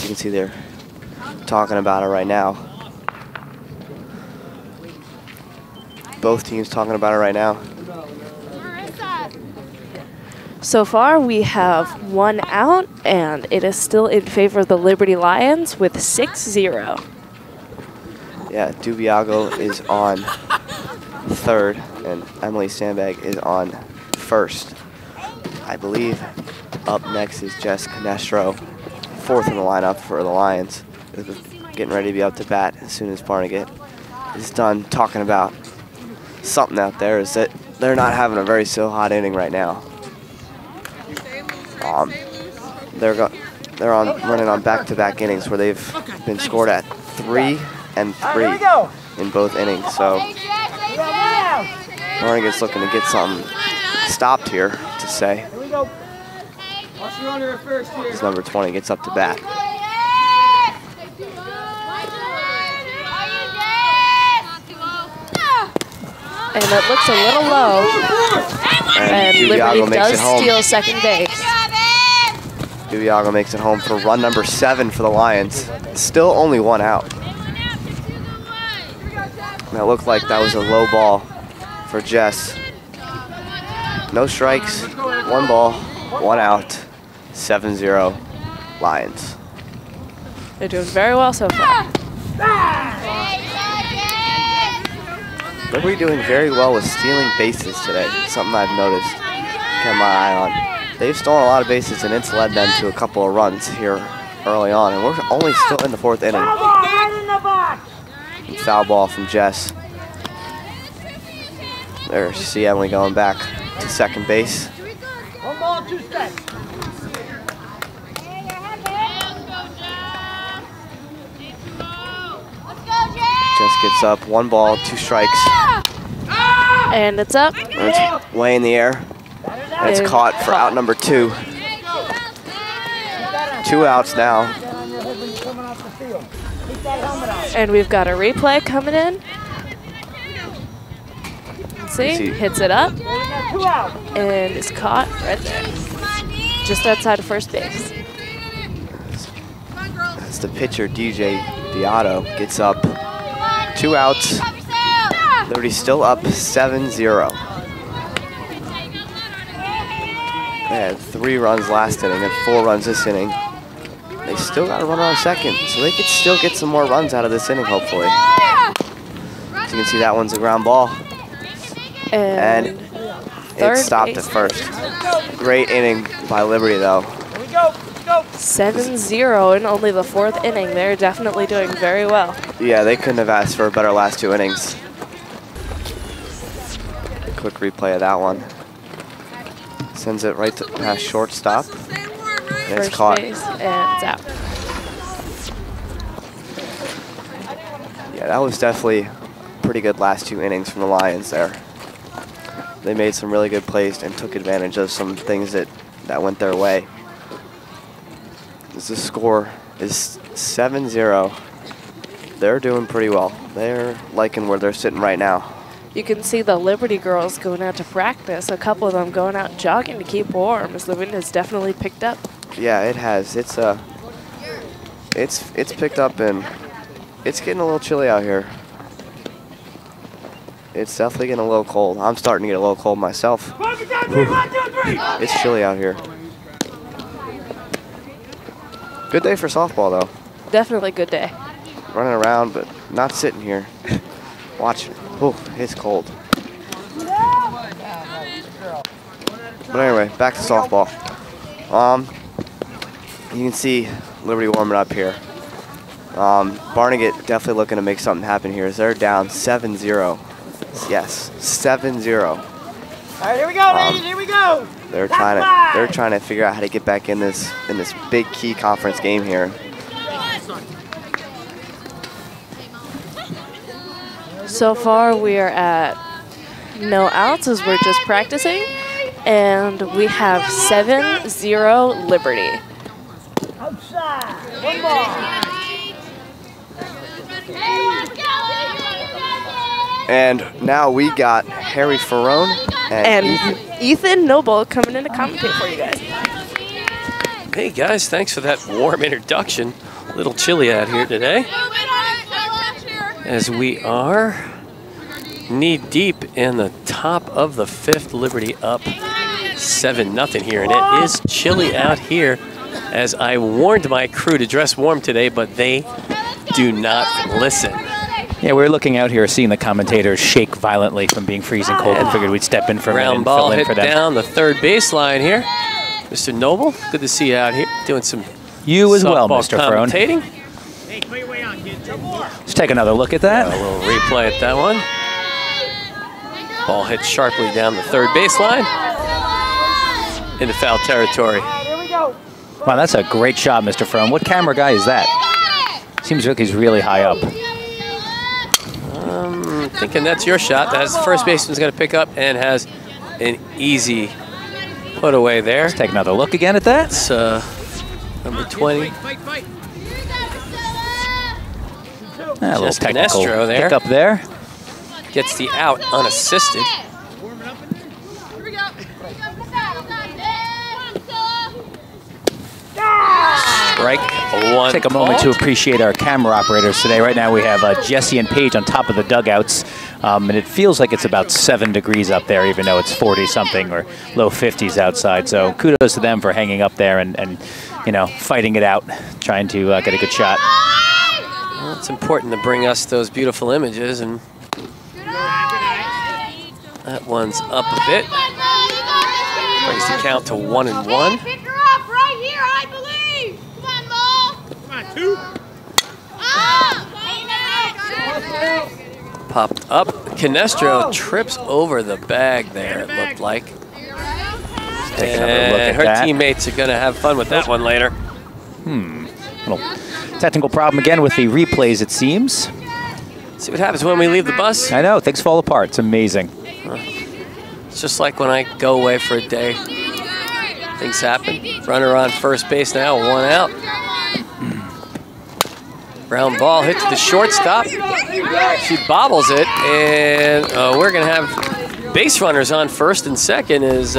You can see they're talking about it right now. Both teams talking about it right now. So far, we have 1 out, and it is still in favor of the Liberty Lions with 6-0. Yeah, Dubiago is on third, and Emily Sandberg is on first. I believe up next is Jess Canestro, 4th in the lineup for the Lions. Getting ready to be up to bat as soon as Barnegat is done talking about something out there. Is that they're not having a very so hot inning right now. They're running on back-to-back innings where they've been scored at 3 and 3 in both innings. So Barnegat's looking to get something stopped here to say. As number 20 gets up to bat. And it looks a little low. And Liberty does steal second base. Dubiago makes it home for run number 7 for the Lions. Still only 1 out. That looked like that was a low ball for Jess. No strikes, 1 ball, 1 out, 7-0 Lions. They're doing very well so far. Liberty doing very well with stealing bases today. Something I've noticed, kept my eye on. They've stolen a lot of bases, and it's led them to a couple of runs here early on, and we're only still in the 4th inning. And foul ball from Jess. There, you see Emily going back to second base. 1 ball, 2 strikes. Jess gets up, 1 ball, 2 strikes. And it's up. And it's way in the air. And it's caught for out number 2. 2 outs now. And we've got a replay coming in. See, hits it up. And is caught right there. Just outside of first base. It's the pitcher, DJ Beato, gets up. 2 outs. Liberty's still up 7-0. They had 3 runs last inning and 4 runs this inning. They still got a runner on second, so they could still get some more runs out of this inning, hopefully. As you can see, that one's a ground ball. And it stopped at first. Great inning by Liberty, though. 7-0 in only the 4th inning. They're definitely doing very well. Yeah, they couldn't have asked for a better last 2 innings. Quick replay of that one. Sends it right to past shortstop. And it's First caught. base, and it's out. Yeah, that was definitely pretty good last 2 innings from the Lions there. They made some really good plays and took advantage of some things that went their way. The score is 7-0. They're doing pretty well. They're liking where they're sitting right now. You can see the Liberty girls going out to practice. A couple of them going out jogging to keep warm, as the wind has definitely picked up. Yeah, it has. It's picked up, and it's getting a little chilly out here. It's definitely getting a little cold. I'm starting to get a little cold myself. It's chilly out here. Good day for softball, though. Definitely a good day. Running around, but not sitting here. Watching. Oh, it's cold. But anyway, back to softball. You can see Liberty warming up here. Barnegat definitely looking to make something happen here. They're down 7-0. Yes, 7-0. All right, here we go, ladies. Here we go. They're trying to figure out how to get back in this big key conference game here. So far, we are at no outs as we're just practicing, and we have 7-0 Liberty. Outside. One ball. And now we got Harry Ferrone And Ethan Noble coming in to commentate for you guys. Hey guys, thanks for that warm introduction. A little chilly out here today, as we are knee deep in the top of the 5th. Liberty up 7-0 here, and it is chilly out here, as I warned my crew to dress warm today, but they do not listen. Yeah, we're looking out here, seeing the commentators shake violently from being freezing cold, and figured we'd step in for a minute and fill in for them. Ground ball hit down the 3rd baseline here. Mr. Noble, good to see you out here doing some You as well, Mr. Ferrone. commentating. Hey, put your way on, kid. Two more. Let's take another look at that. A little replay at that one. Ball hit sharply down the 3rd baseline into foul territory. Here we go. Wow, that's a great shot, Mr. Ferrone. What camera guy is that? Seems like he's really high up. Thinking that's your shot. That's the first baseman's going to pick up and has an easy put away there. Let's take another look again at that. It's number 20. A little Just technical Canestro there. pick up there. Gets the out unassisted. Strike one. Take a moment to appreciate our camera operators today. Right now we have Jesse and Paige on top of the dugouts, and it feels like it's about 7 degrees up there, even though it's 40-something or low 50s outside. So kudos to them for hanging up there and you know, fighting it out, trying to get a good shot. Well, it's important to bring us those beautiful images, and that one's up a bit. Brings the count to 1-1. Pick her up right here, I believe. Come on, Mo. Come on, 2. Popped up. Canestro trips over the bag there, it looked like. Take another look at her that. teammates are going to have fun with that one later. Little technical problem again with the replays, it seems. See what happens when we leave the bus. I know, things fall apart. It's amazing. It's just like when I go away for a day. Things happen. Runner on first base now, 1 out. Ground ball hit to the shortstop. She bobbles it, and we're going to have base runners on first and second as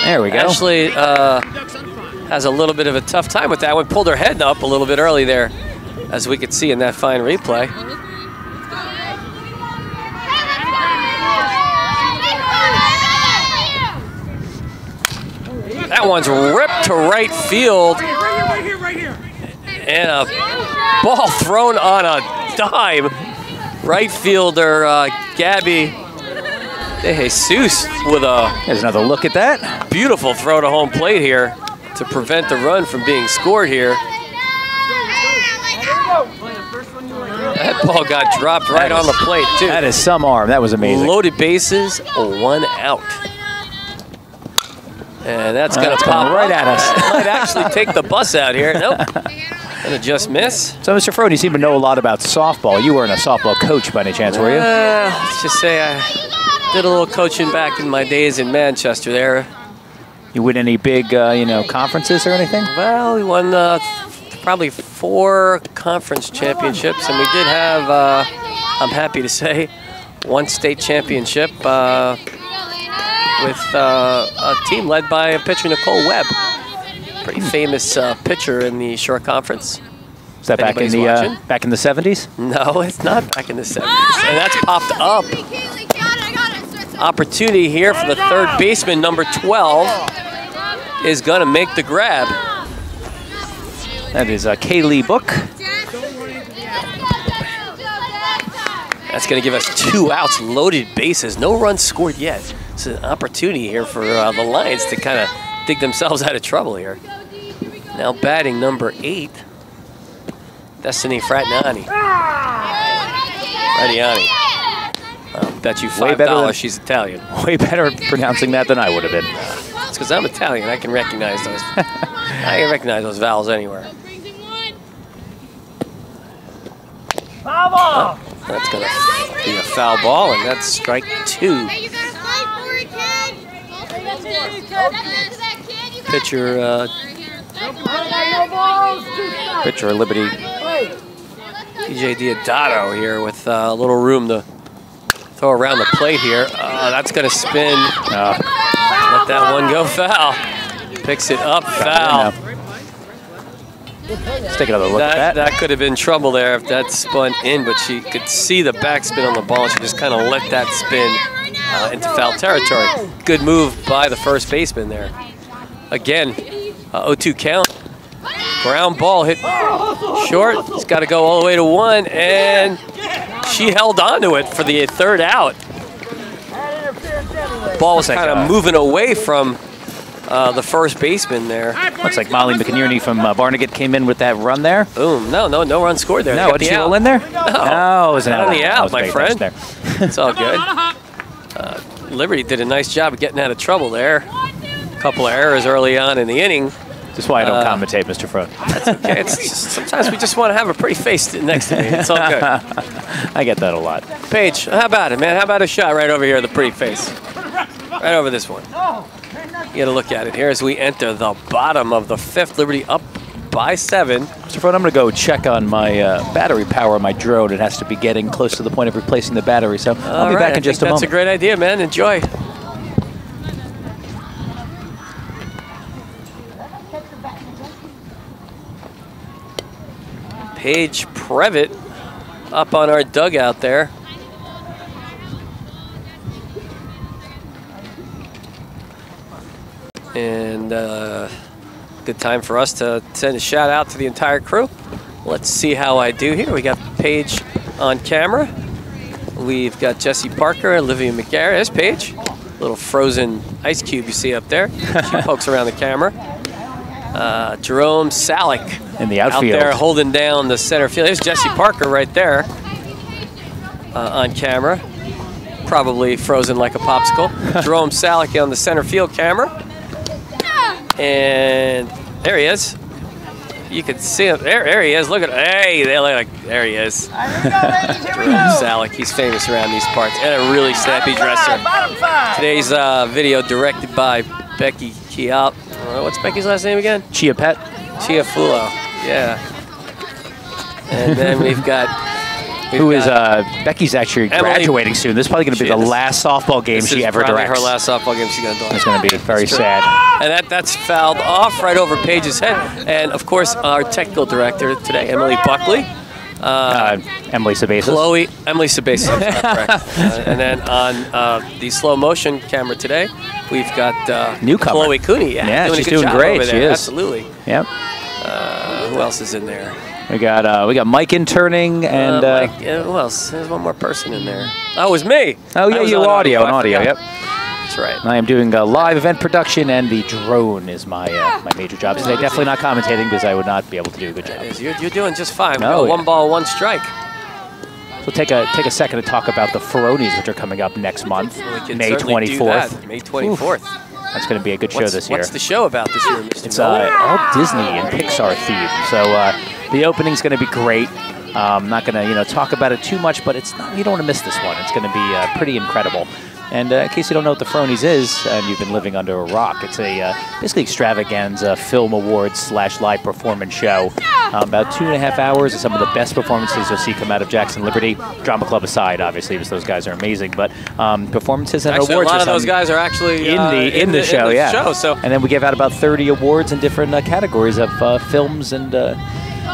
There we go. Ashley has a little bit of a tough time with that one. Pulled her head up a little bit early there, as we could see in that fine replay. That one's ripped to right field. Right here. And a ball thrown on a dime. Right fielder Gabby De Jesus with a There's another look at that. beautiful throw to home plate here to prevent the run from being scored here. That ball got dropped right on the plate, too. That is some arm. That was amazing. Loaded bases, 1 out. And that's going to pop right at us. Might actually take the bus out here. Nope. Gonna just miss. So, Mr. Frode, you seem to know a lot about softball. You weren't a softball coach by any chance, were you? Let's just say I did a little coaching back in my days in Manchester there. You win any big, conferences or anything? Well, we won probably 4 conference championships, and we did have, I'm happy to say, 1 state championship with a team led by a pitcher, Nicole Webb. Pretty famous pitcher in the short conference. Is that back in the 70s? No, it's not back in the 70s. And that's popped up. Opportunity here for the third baseman, number 12, is going to make the grab. That is Kaylee Book. That's going to give us 2 outs, loaded bases, no runs scored yet. It's an opportunity here for the Lions to kind of dig themselves out of trouble here. Now batting number 8, Destiny Fratiani. I'll bet you $5 she's Italian. Way better at pronouncing that than I would have been. It's because I'm Italian. I can recognize those. I can recognize those vowels anywhere. Foul ball! That's going to be a foul ball, and that's strike 2. Pitcher Liberty. DJ Diodato here with a little room to throw around the plate here. That's going to spin. Let that one go foul. Picks it up, foul. Let's take another look at that. That could have been trouble there if that spun in, but she could see the backspin on the ball. She just kind of let that spin into foul territory. Good move by the first baseman there. Again, 0-2 count. Ground ball hit short. It's got to go all the way to 1, and she held on to it for the third out. Ball was kind of moving away from the first baseman there. Looks like Molly McInerney from Barnegat came in with that run there. Boom. No run scored there. No, did she roll in there? No, it was an out. On the out, my friend. There. It's all good. Liberty did a nice job of getting out of trouble there. A couple of errors early on in the inning. That's why I don't commentate, Mr. Frode. That's okay. It's just, sometimes we just want to have a pretty face next to me. It's all good. I get that a lot. Paige, how about it, man? How about a shot right over here, the pretty face? Right over this one. You got to look at it here as we enter the bottom of the 5th. Liberty up by 7. Mr. Frode, I'm going to go check on my battery power on my drone. It has to be getting close to the point of replacing the battery, so I'll be back in just a moment. That's a great idea, man. Enjoy. Paige Previtt up on our dugout there. And good time for us to send a shout out to the entire crew. Let's see how I do here. We got Paige on camera. We've got Jesse Parker, Olivia McGarrett. There's Paige. Little frozen ice cube you see up there. She pokes around the camera. Jerome Salick in the outfield. Out there holding down the center field. There's Jesse Parker right there on camera. Probably frozen like a popsicle. Jerome Salick on the center field camera. And there he is. You can see him. There he is. Look at hey, there he is. Jerome Salick. He's famous around these parts. And a really snappy dresser. Today's video directed by Becky Chiap. What's Becky's last name again? Chiapet. Chiafulo. Yeah. And then we've got Becky's actually graduating soon. This is probably going to be the last softball game she ever directs. Her last softball game she's going to direct. It's going to be very sad. And that's fouled off right over Paige's head. And of course, our technical director today, Emily Buckley. Emily Sabasis. Emily Sabasis. Correct. And then on the slow motion camera today, we've got newcomer Chloe Cooney. Yeah, she's doing great. She is. Absolutely. Yep. Who else is in there? We got Mike interning and Mike, who else? There's one more person in there. Oh, it was me. Oh yeah, you audio and audio. Yep. That's right. I am doing live event production, and the drone is my my major job today. Definitely not commentating because I would not be able to do a good job. You're doing just fine. No, we got 1 ball, 1 strike. So take a second to talk about the Ferronis, which are coming up next month, May 24th. May 24th. Oof. That's going to be a good show this year. What's the show about this year, Mr. It's all Disney and Pixar themed. So the opening's going to be great. I'm not going to talk about it too much, but it's not, you don't want to miss this one. It's going to be pretty incredible. And in case you don't know what the Ferronis is, and you've been living under a rock, it's a basically extravaganza film awards / live performance show. About 2.5 hours of some of the best performances you'll see come out of Jackson Liberty. Drama Club aside, obviously, because those guys are amazing. But performances and actually, awards. A lot of those guys are actually in the show, yeah. Show, so. And then we give out about 30 awards in different categories of films and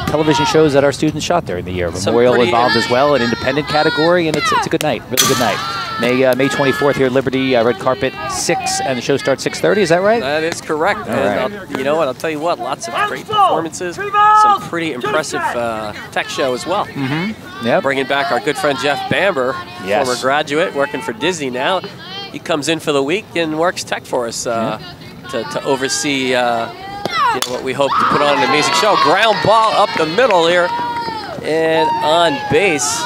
television shows that our students shot during the year. Memorial involved as well, an independent category, and it's a good night, really good night. May 24th here at Liberty, red carpet 6, and the show starts 6:30. Is that right? That is correct. And right. You know what? I'll tell you what. Lots of great performances. Some pretty impressive tech show as well. Mm-hmm. Yep. Bringing back our good friend Jeff Bamber, yes. former graduate, working for Disney now. He comes in for the week and works tech for us to oversee what we hope to put on an amazing show. Ground ball up the middle here, and on base.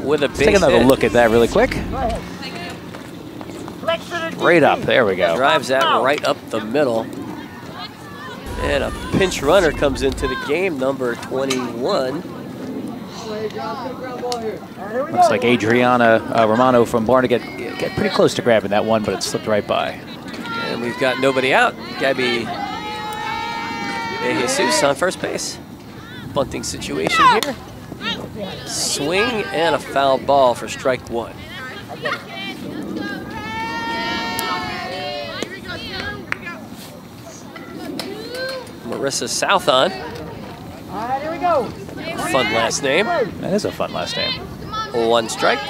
With a base Take another hit. look at that really quick. Right up, there we go. Drives that right up the middle. And a pinch runner comes into the game, number 21. Looks like Adriana Romano from Barnegat get pretty close to grabbing that one, but it slipped right by. And we've got nobody out. Gabby Jesus on first base. Bunting situation here. Swing and a foul ball for strike 1. Marissa Southon. Here we go. Fun last name. That is a fun last name. 1 strike.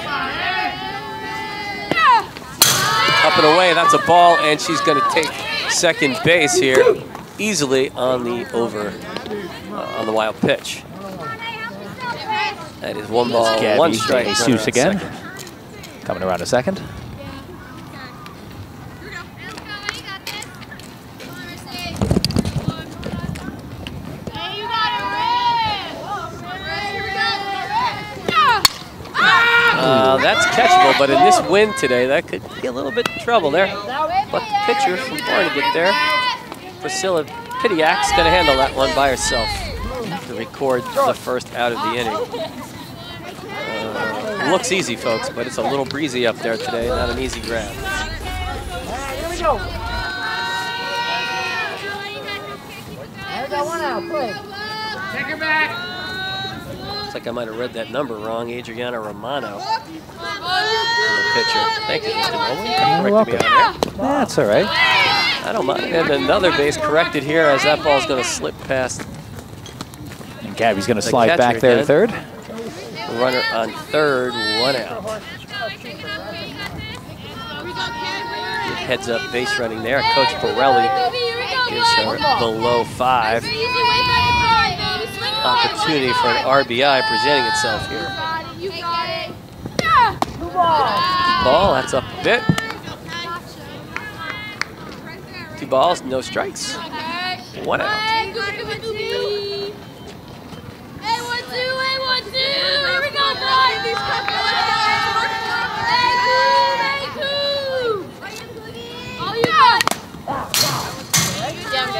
Up and away, that's a ball, and she's going to take second base here easily on the on the wild pitch. That is 1 ball, Gabby 1 strike. Jesus again. Coming around a second. That's catchable, but in this wind today, that could be a little bit of trouble there. But the pitcher from Barnegat there, Priscilla Pitiak's going to handle that one by herself to record the first out of the inning. Looks easy, folks, but it's a little breezy up there today. Not an easy grab. Here we go. I got 1 out. Play. Take her back. Looks like I might have read that number wrong. Adriana Romano, the pitcher. Thank you, Mr. Nolan. You're welcome. That's all right. I don't mind. And another base corrected here as that ball's going to slip past. And Gabby's going to slide back there to third. Runner on third, 1 out. Good heads up base running there. Coach Borelli gives her the low 5. Opportunity for an RBI presenting itself here. Ball, that's up a bit. 2 balls, no strikes. 1 out.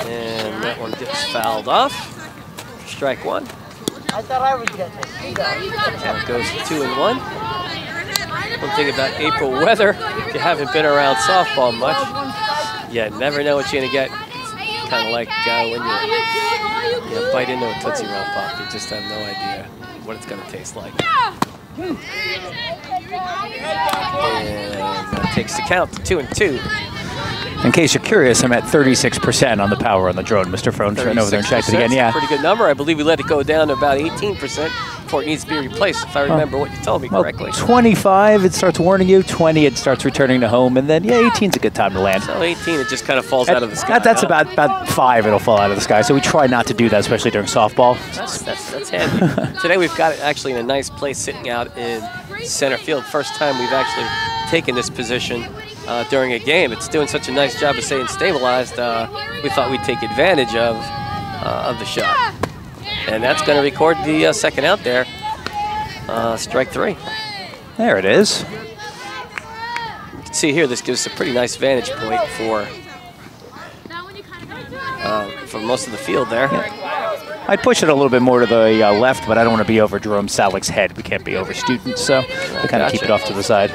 And that one gets fouled off. Strike 1. I thought I was getting it. That goes to 2 and 1. One thing about April weather, if you haven't been around softball much, you never know what you're going to get. It's kind of like when you bite into a Tootsie Roll Pop. You just have no idea what it's going to taste like. And that takes the count to 2 and 2. In case you're curious, I'm at 36% on the power on the drone. Mr. Frohn's right over there and checked it again. Yeah. Pretty good number. I believe we let it go down to about 18% before it needs to be replaced, if I remember what you told me correctly. 25, it starts warning you. 20, it starts returning to home. And then, yeah, 18 is a good time to land. So 18, it just kind of falls out of the sky. That's about 5, it'll fall out of the sky. So we try not to do that, especially during softball. That's handy. Today we've got it actually in a nice place sitting out in center field. First time we've actually taken this position during a game. It's doing such a nice job of staying stabilized. We thought we'd take advantage of the shot. And that's going to record the second out there. Strike 3. There it is. You can see here, this gives us a pretty nice vantage point for most of the field there. Yeah. I'd push it a little bit more to the left, but I don't want to be over Jerome Salik's head. We can't be over students, so we kind of keep it off to the side.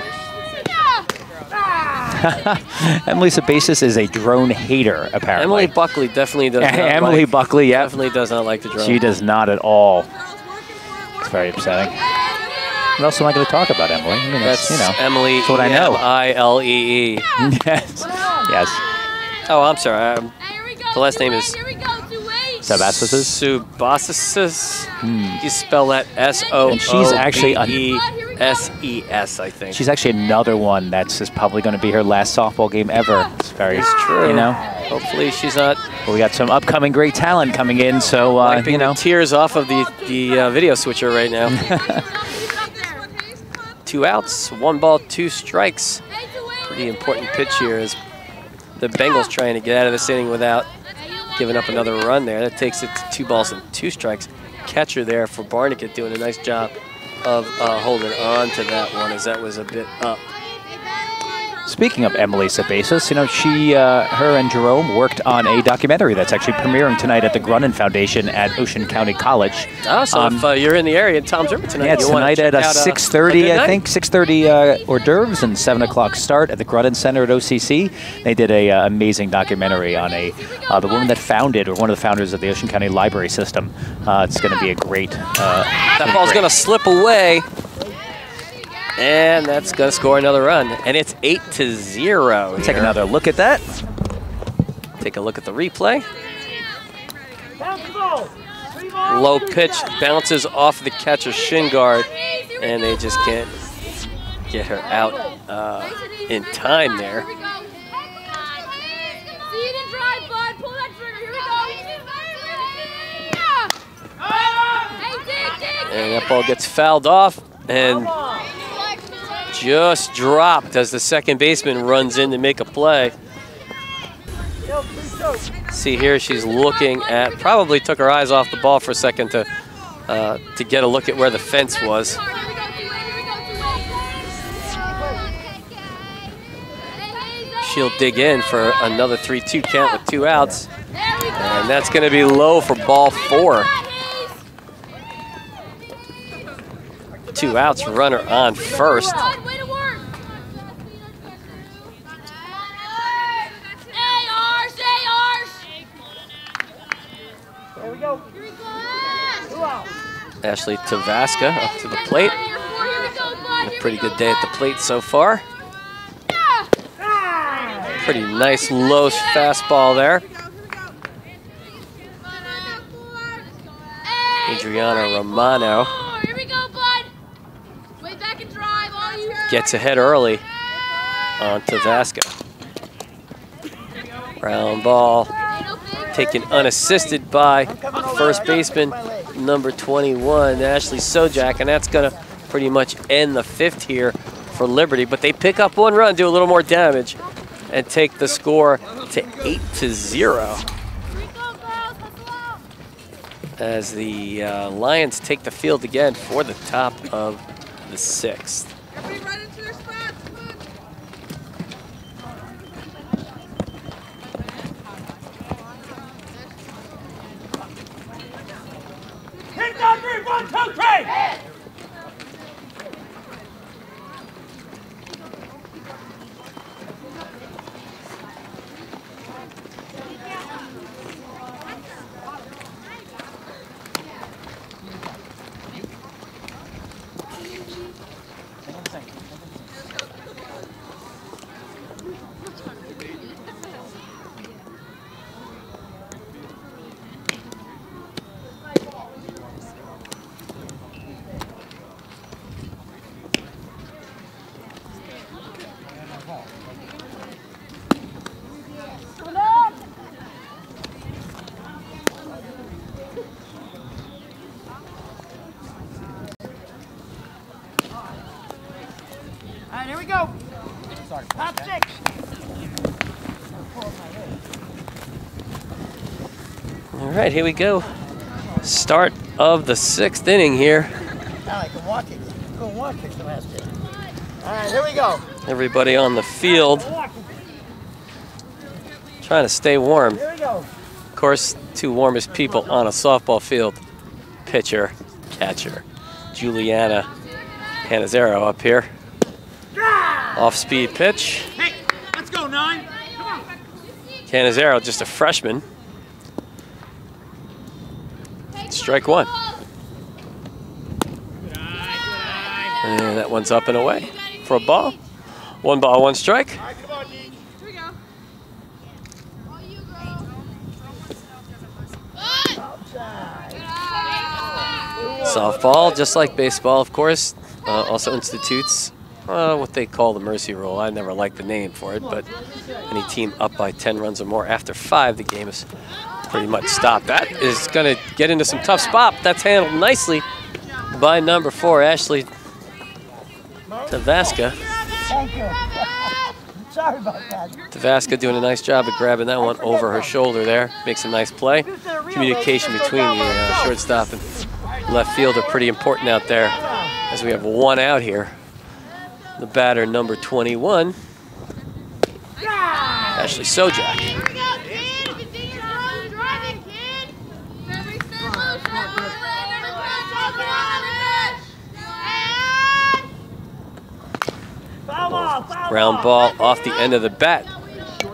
Emily Sabasis is a drone hater, apparently. Emily Buckley definitely does not Emily Buckley, yeah. Definitely does not like the drone. She does not at all. It's very upsetting. What else am I going to talk about, Emily? I mean, that's, you know, Emily, that's what I know. Emily. Yes. Yes. Oh, I'm sorry. The last name is Sabasis. Subasis. You spell that S-O-O-B-E-S-E-S, I think. She's actually another one that's is probably going to be her last softball game ever. It's very true. You know. Hopefully she's not. But we got some upcoming great talent coming in, so wiping you know. the tears off of the video switcher right now. 2 outs, 1 ball, 2 strikes. Pretty important pitch here as the Bengals trying to get out of this inning without giving up another run there. That takes it to 2 balls and 2 strikes. Catcher there for Barnegat doing a nice job of holding on to that one as that was a bit up. Speaking of Emily Sabasis, you know, her and Jerome worked on a documentary that's actually premiering tonight at the Grunin Foundation at Ocean County College. Oh, so if you're in the area in Tom's River tonight, yeah, tonight at 6:30, I think. 6:30 hors d'oeuvres and 7 o'clock start at the Grunin Center at OCC. They did a amazing documentary on the woman that founded, or one of the founders of the Ocean County Library System. It's going to be a great. That ball's going to slip away. And that's going to score another run. And it's 8-0. Take another look at that. Take a look at the replay. Low pitch bounces off the catcher's shin guard. And they just can't get her out in time there. And that ball gets fouled off and just dropped as the second baseman runs in to make a play. See here, she's looking at, probably took her eyes off the ball for a second to get a look at where the fence was. She'll dig in for another 3-2 count with 2 outs. And that's going to be low for ball 4. 2 outs, runner on first. Ashley Tavaska up to the plate. A pretty good day at the plate so far. Pretty nice low fastball there. Adriana Romano gets ahead early on Tavaska. Ground ball taken unassisted by first baseman number 21, Ashley Sojak, and that's going to pretty much end the 5th here for Liberty. But they pick up 1 run, do a little more damage, and take the score to 8-0. As the Lions take the field again for the top of the 6th. Top 6. All right, here we go. Start of the 6th inning here. I can walk it. Go walk it the last day. All right, here we go. Everybody on the field trying to stay warm. Here we go. Of course, 2 warmest people on a softball field. Pitcher, catcher. Juliana Canizero up here. Off-speed pitch. Hey, let's go, 9. Come on. Canizero, just a freshman. Strike 1. And that one's up and away for a ball. 1 ball, 1 strike. All right, come on, Dean. Here we go. Softball, just like baseball, of course, also institutes what they call the mercy rule. I never liked the name for it, but any team up by 10 runs or more after 5, the game is pretty much stopped. That is going to get into some tough spot. That's handled nicely by number 4, Ashley Tavaska. Thank you. Sorry about that. Tavaska doing a nice job of grabbing that one over her shoulder there. Makes a nice play. Communication between the shortstop and left field are pretty important out there as we have 1 out here. The batter, number 21, Ashley Sojak. Here we go, kid. Continue driving, kid. Ground ball off the end of the bat.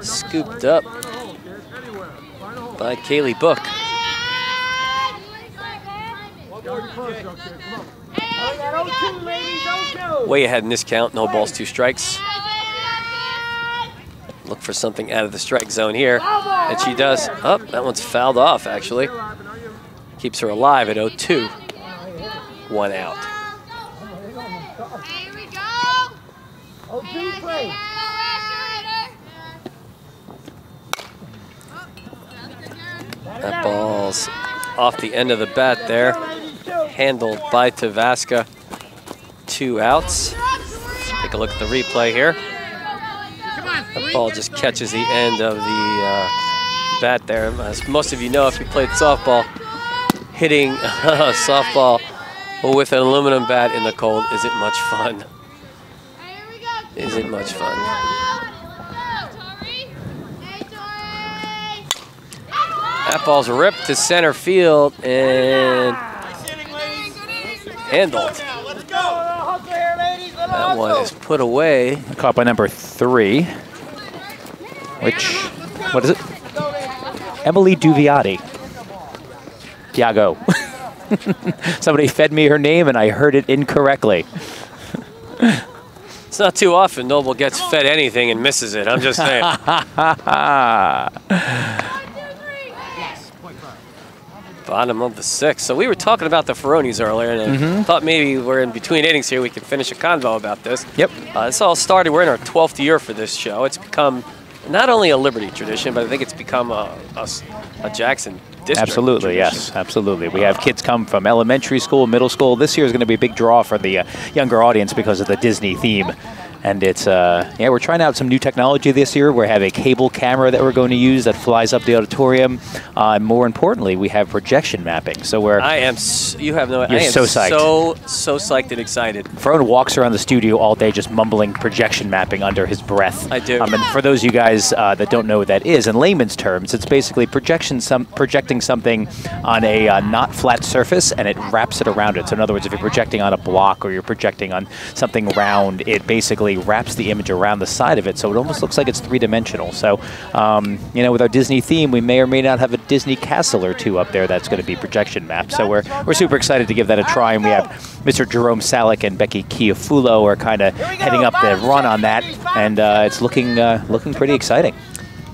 Scooped up by Kaylee Book. Way ahead in this count. No balls, 2 strikes. Look for something out of the strike zone here. And she does. Oh, that one's fouled off, actually. Keeps her alive at 0-2. 1 out. Here we go. Oh, 2 play. That ball's off the end of the bat there. Handled by Tavaska. 2 outs. Take a look at the replay here. That ball just catches the end of the bat there. As most of you know, if you played softball, hitting a softball with an aluminum bat in the cold isn't much fun. Isn't much fun. That ball's ripped to center field and handled. That one is put away. Caught by number 3, which, what is it? Emily Duviati. Tiago. Somebody fed me her name and I heard it incorrectly. It's not too often Noble gets fed anything and misses it. I'm just saying. Bottom of the 6th. So we were talking about the Ferronis earlier, and I thought maybe we're in between innings here. We could finish a convo about this. Yep. This all started. We're in our 12th year for this show. It's become not only a Liberty tradition, but I think it's become a Jackson district Absolutely, tradition. yes, absolutely. We have kids come from elementary school, middle school. This year is going to be a big draw for the younger audience because of the Disney theme. And it's, yeah, we're trying out some new technology this year. We have a cable camera that we're going to use that flies up the auditorium. And more importantly, we have projection mapping. So we're... I am, you have no idea. You're so psyched. So psyched and excited. Fern walks around the studio all day just mumbling projection mapping under his breath. I do. And for those of you guys that don't know what that is, in layman's terms, it's basically projecting something on a not flat surface, and it wraps it around it. So in other words, if you're projecting on a block or you're projecting on something round, it basically wraps the image around the side of it, so it almost looks like it's 3-dimensional. So, you know, with our Disney theme, we may or may not have a Disney castle or 2 up there that's going to be projection mapped. So we're super excited to give that a try, and we have Mr. Jerome Salick and Becky Kiafulo are kind of heading up the run on that, and it's looking pretty exciting.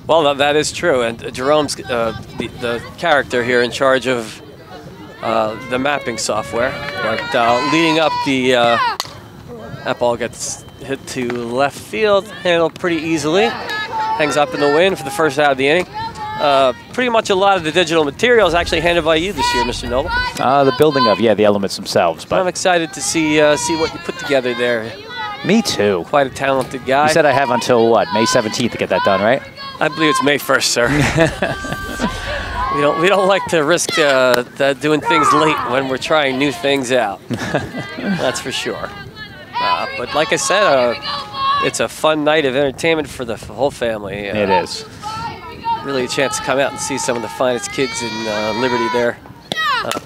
Well, that is true, and Jerome's the character here in charge of the mapping software. But leading up that ball gets hit to left field, handled pretty easily. Hangs up in the wind for the first out of the inning. Pretty much a lot of the digital materials actually handled by you this year, Mr. Noble. The building of, yeah, the elements themselves. But I'm excited to see what you put together there. Me too. Quite a talented guy. You said I have until, what, May 17th to get that done, right? I believe it's May 1st, sir. we don't like to risk doing things late when we're trying new things out. That's for sure. But like I said, it's a fun night of entertainment for the whole family. It is. Really a chance to come out and see some of the finest kids in Liberty there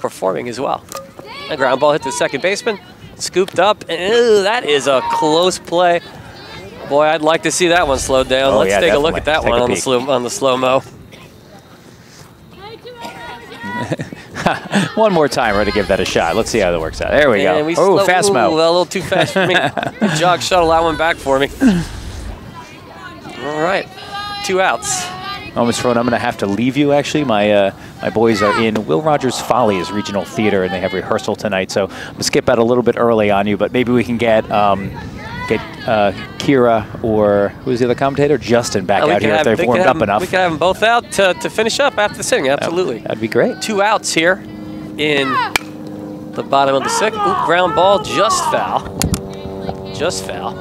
performing as well. A ground ball hit to the second baseman, scooped up, and that is a close play. Boy, I'd like to see that one slowed down. Oh, Let's yeah, take a look definitely. at that Take one a on the slow-mo. One more timer to give that a shot. Let's see how that works out. There we go. Oh, fast mo. A little too fast for me. Good jog shuttle that one back for me. All right, 2 outs. Almost thrown. I'm going to have to leave you, actually. My boys are in Will Rogers Follies Regional Theater, and they have rehearsal tonight. So I'm going to skip out a little bit early on you, but maybe we can get Kira or who's the other commentator? Justin back out here if they've warmed up enough. We can have them both out to finish up after the sitting, absolutely. That'd be great. 2 outs here in the bottom of the 6th. Ooh, ground ball, just foul. Just foul.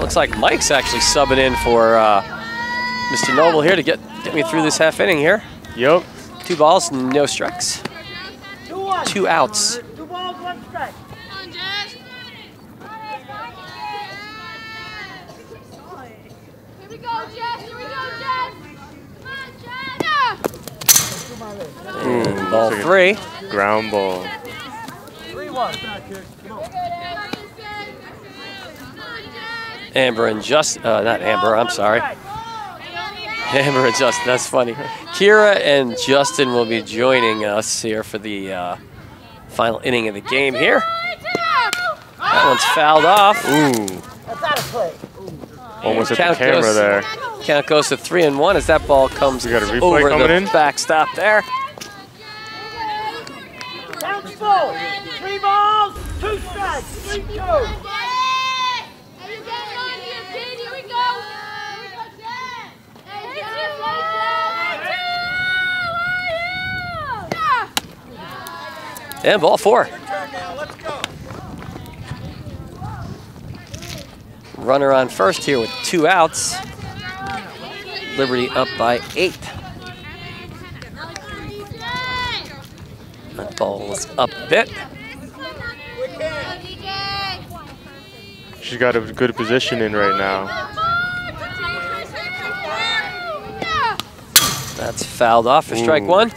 Looks like Mike's actually subbing in for Mr. Noble here to get me through this half inning here. Yep. 2 balls, no strikes. 2 outs. 2 balls, 1 strike. Here we go, Jess. Here we go, Jess. Come on, Jess. And ball 3. Ground ball. 3-1. Amber and Justin, not Amber, I'm sorry. Amber and Justin, that's funny. Kira and Justin will be joining us here for the final inning of the game here. That one's fouled off. Ooh. That's out of play. Almost at the camera there. Count goes to 3-1 as that ball comes We got a replay over coming the in. backstop there. Count's full. 3 balls, 2 strikes. 3-2. And ball 4. Runner on first here with 2 outs. Liberty up by 8. That ball is up a bit. She's got a good position in right now. That's fouled off for strike 1.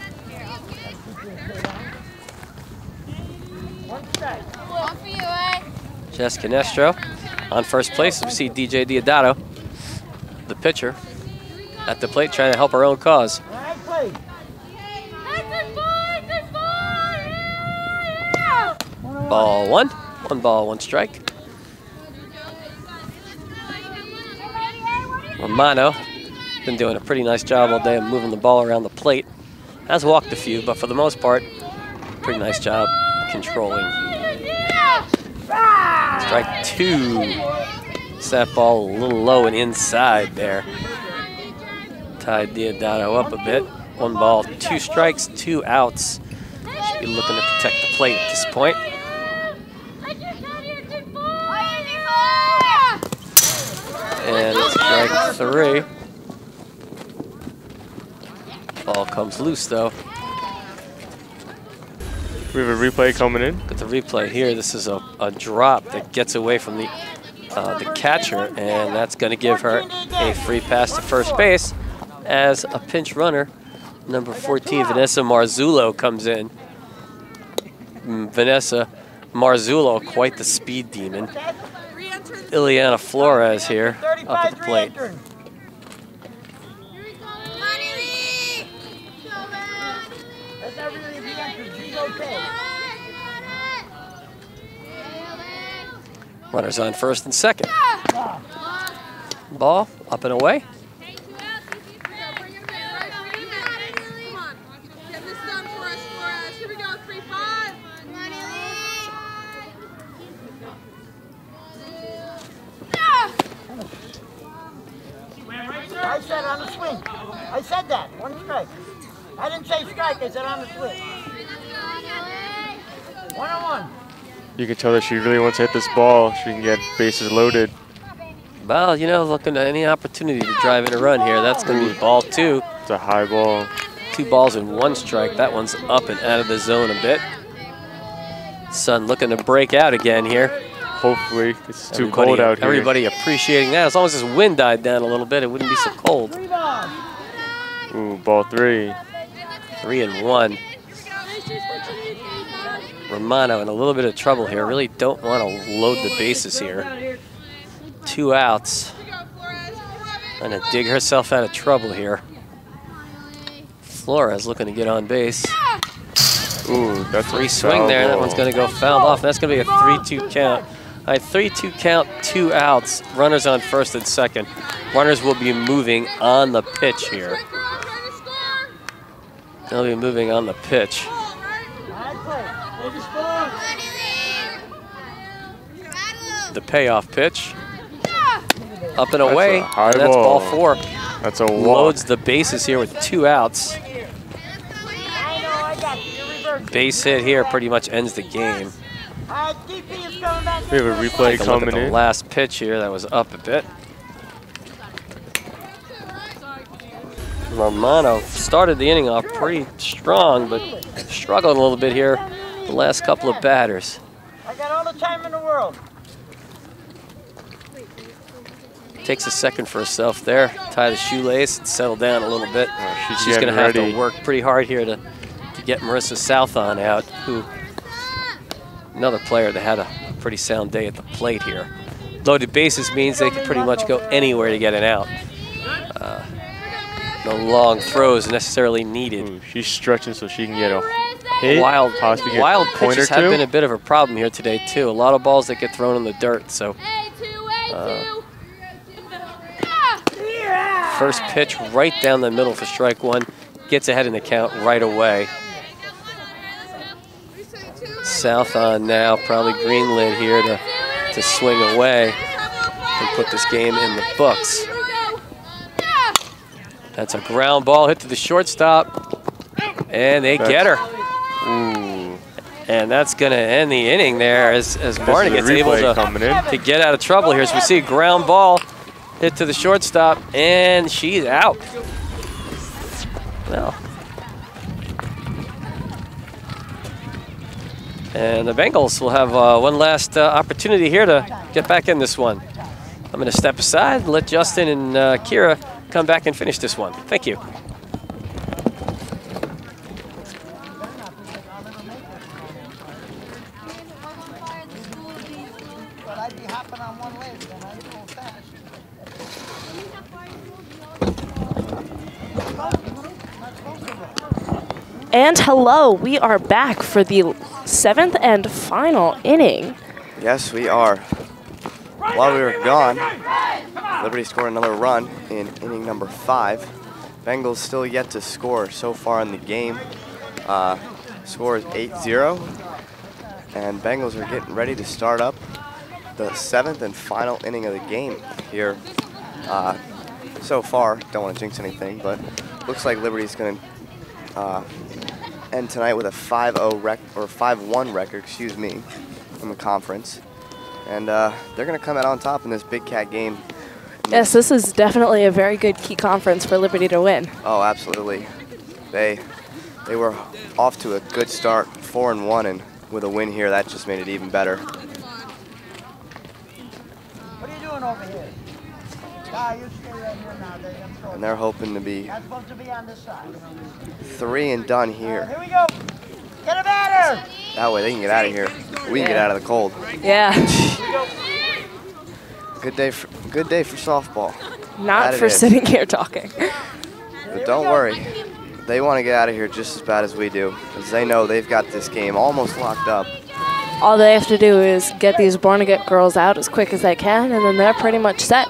Jess Canestro on first place. We see DJ Diodato, the pitcher, at the plate trying to help her own cause. Ball 1. 1 ball, 1 strike. Romano been doing a pretty nice job all day of moving the ball around the plate. Has walked a few, but for the most part, pretty nice job controlling. Strike 2. It's that ball a little low and inside there. Tied Diodato up a bit. 1 ball, 2 strikes, 2 outs. Should be looking to protect the plate at this point. And strike 3. Ball comes loose though. We have a replay coming in. Look at the replay here. This is a drop that gets away from the catcher, and that's going to give her a free pass to first base as a pinch runner. Number 14, Vanessa Marzullo, comes in. Vanessa Marzullo, quite the speed demon. Ileana Flores here up at the plate. Runners on first and second. Ball up and away. I said on the swing. I I said that. 1 strike. I didn't say strike. I said on the switch. 1-on-1. You can tell that she really wants to hit this ball. She can get bases loaded. Well, you know, looking at any opportunity to drive in a run here. That's going to be ball 2. It's a high ball. 2 balls and 1 strike. That one's up and out of the zone a bit. Sun looking to break out again here. Hopefully, it's too cold out here. Everybody appreciating that. As long as this wind died down a little bit, it wouldn't be so cold. Ooh, ball 3. 3-1. Romano in a little bit of trouble here. Really don't want to load the bases here. 2 outs. Trying to dig herself out of trouble here. Flores looking to get on base. Ooh, that's free swing there. That one's going to go fouled off. That's going to be a 3-2 count. All right, 3-2 count, 2 outs. Runners on first and second. Runners will be moving on the pitch here. They'll be moving on the pitch. The payoff pitch. Up and away. And that's ball 4. That's a walk. Loads the bases here with 2 outs. Base hit here pretty much ends the game. We have a replay coming in. The last pitch here that was up a bit. Romano started the inning off pretty strong, but struggled a little bit here the last couple of batters. I got all the time in the world. Takes a second for herself there. Tie the shoelace and settle down a little bit. She's going to have to work pretty hard here to get Marissa Southon out, who another player that had a pretty sound day at the plate here. Loaded bases means they can pretty much go anywhere to get an out. No long throws necessarily needed. Ooh, she's stretching so she can get a hit. Wild point pitches have been a bit of a problem here today too. A lot of balls that get thrown in the dirt. So first pitch right down the middle for strike 1. Gets ahead in the count right away. South on now, probably greenlit here to swing away and put this game in the books. That's a ground ball hit to the shortstop, and they get her. Ooh. And that's going to end the inning there as Barnegat's able to get out of trouble here. So we see a ground ball hit to the shortstop, and she's out. Well. And the Bengals will have one last opportunity here to get back in this one. I'm going to step aside and let Justin and Kira come back and finish this one. Thank you. And hello, we are back for the 7th and final inning. Yes, we are. While we were gone, Liberty scored another run in inning number 5. Bengals still yet to score so far in the game. Score is 8-0. And Bengals are getting ready to start up the 7th and final inning of the game here. So far, don't want to jinx anything, but looks like Liberty's going to end tonight with a 5-1 record, excuse me, in the conference. And they're going to come out on top in this Big Cat game. Yes, this is definitely a very good key conference for Liberty to win. Oh, absolutely. They were off to a good start, 4-1, and with a win here, that just made it even better. What are you doing over here? You stay right here now. And they're hoping to be I'm supposed to be on this side. 3 and done here. Here we go. Get a batter. That way they can get out of here. We can get out of the cold. Yeah. Good day for softball. Not for sitting here talking. But don't worry. They want to get out of here just as bad as we do, because they know they've got this game almost locked up. All they have to do is get these Barnegat girls out as quick as they can, and then they're pretty much set.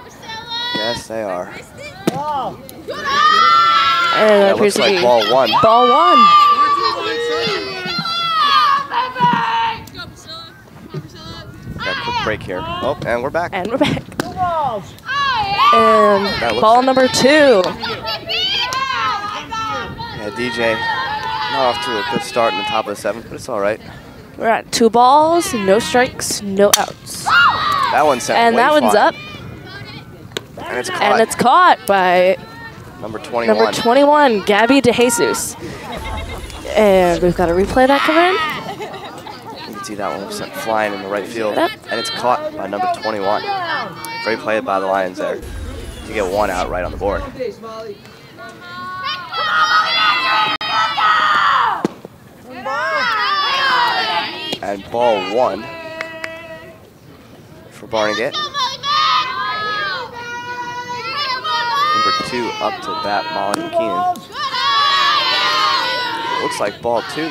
Yes, they are. And that looks like ball 1. Ball 1. Got a quick break here. Oh, and we're back. And we're back. Two balls. And ball number 2. DJ not off to a good start in the top of the 7th, but it's all right. We're at 2 balls, no strikes, no outs. That one's sent And way that one's flying. up. And it's caught. And it's caught by number 21. number 21, Gabby DeJesus. And we've got a replay that come in. You can see that one was sent flying in the right field. Yep. And it's caught by number 21. Great play by the Lions there to get 1 out right on the board. And ball 1 for Barnegat. Number 2 up to bat, Molly Keenan. Looks like ball 2.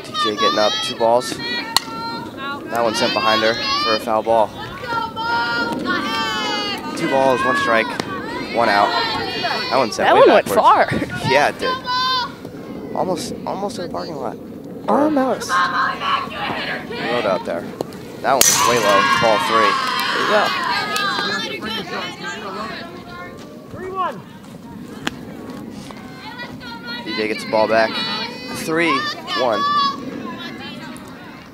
DJ getting up, 2 balls. That one sent behind her for a foul ball. 2 balls, 1 strike, 1 out. That one sent That way one went backwards. far. Yeah, it did. Almost to the parking lot. Almost. Road out there. That one was way low. Ball 3. There you go. DJ gets the ball back. 3-1.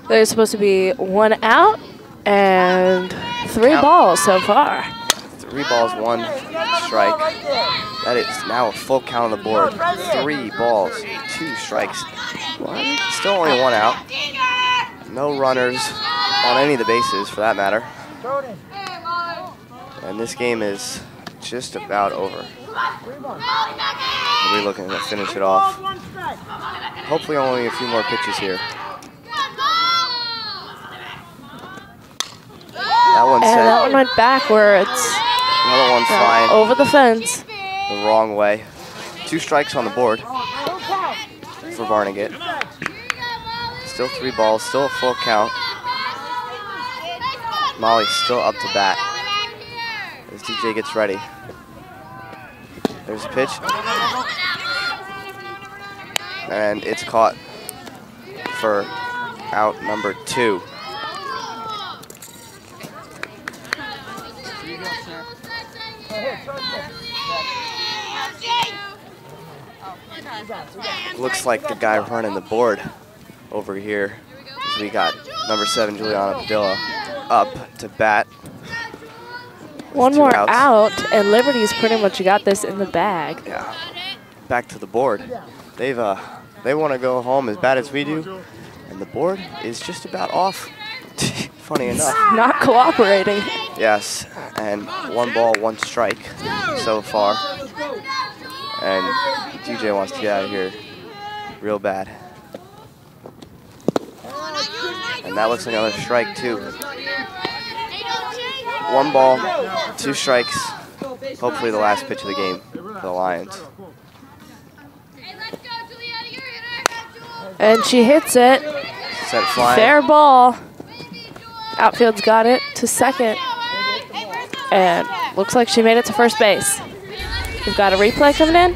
There's supposed to be 1 out and 3 balls so far. 3 balls, 1 strike. That is now a full count on the board. 3 balls, 2 strikes. Still only 1 out. No runners on any of the bases, for that matter. And this game is just about over. We'll be looking to finish it off. Hopefully only a few more pitches here. That one And sent. that one went backwards. Another one flying Over the fence. the wrong way. 2 strikes on the board for Barnegat. Still 3 balls, still a full count. Molly's still up to bat as DJ gets ready. There's a pitch. And it's caught for out number 2. Looks like the guy running the board over here. As we got number 7, Juliana Padilla, up to bat. 1 2 more outs. out, and Liberty's pretty much got this in the bag. Yeah. Back to the board. They want to go home as bad as we do, and the board is just about off. Funny enough. Not cooperating. Yes, and 1 ball, 1 strike so far. And DJ wants to get out of here real bad. And that looks like another strike too. 1 ball, 2 strikes. Hopefully the last pitch of the game for the Lions. And she hits it. Set flying. Fair ball. Outfield's got it to second. And looks like she made it to first base. We've got a replay coming in.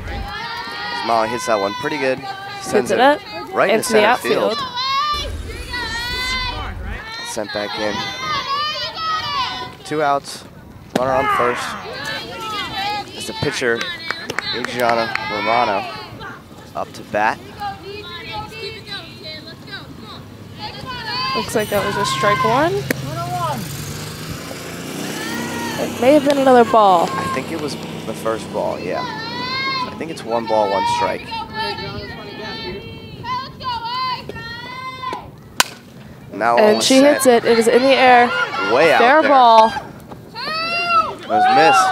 Molly hits that one pretty good. Sends it up right into into center the outfield. field. Sent back in. 2 outs. Runner on first. It's the pitcher, Adriana Romano, up to bat. Looks like that was a strike 1. It may have been another ball. I think it was the first ball, yeah. I think it's 1 ball, 1 strike. Now And she hits it. It is in the air. Way out Fair there. ball. It was missed.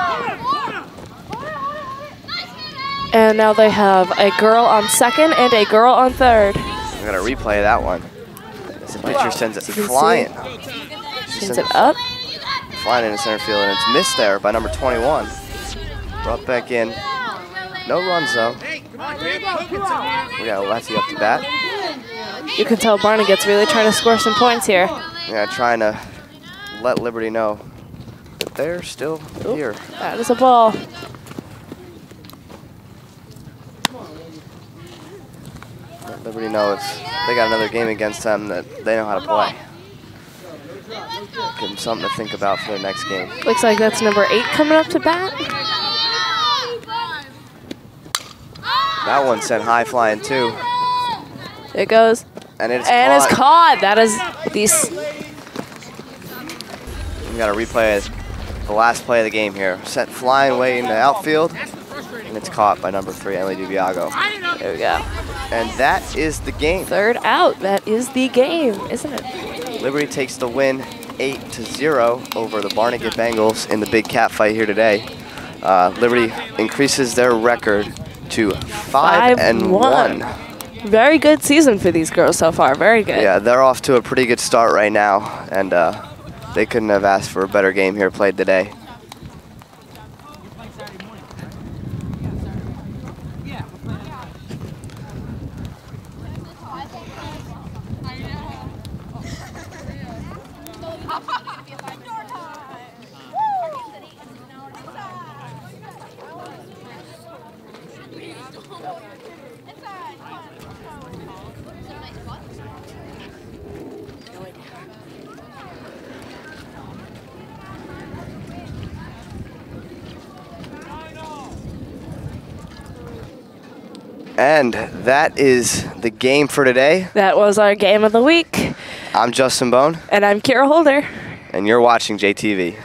And now they have a girl on second and a girl on third. We gotta replay that one. As the pitcher sends it You can see flying. She Sends it up. Flying into center field, and it's missed there by number 21. Brought back in. No runs though. We got a lefty up to bat. You can tell Barnegat's really trying to score some points here. Yeah, trying to let Liberty know that they're still here. That is a ball. Let Liberty know they got another game against them that they know how to play. Give them something to think about for their next game. Looks like that's number 8 coming up to bat. That one sent high flying too. It goes. And it's It's caught. That is these. We got to replay the last play of the game here. Sent flying way in the outfield, and it's caught by number 3, Emily DiBiago. There we go. And that is the game. 3rd out. That is the game, isn't it? Liberty takes the win 8-0 over the Barnegat Bengals in the big cat fight here today. Liberty increases their record to 5-1. Very good season for these girls so far. Very good. Yeah, they're off to a pretty good start right now, and they couldn't have asked for a better game here played today. And that is the game for today. That was our game of the week. I'm Justin Bone. And I'm Kira Holder. And you're watching JTV.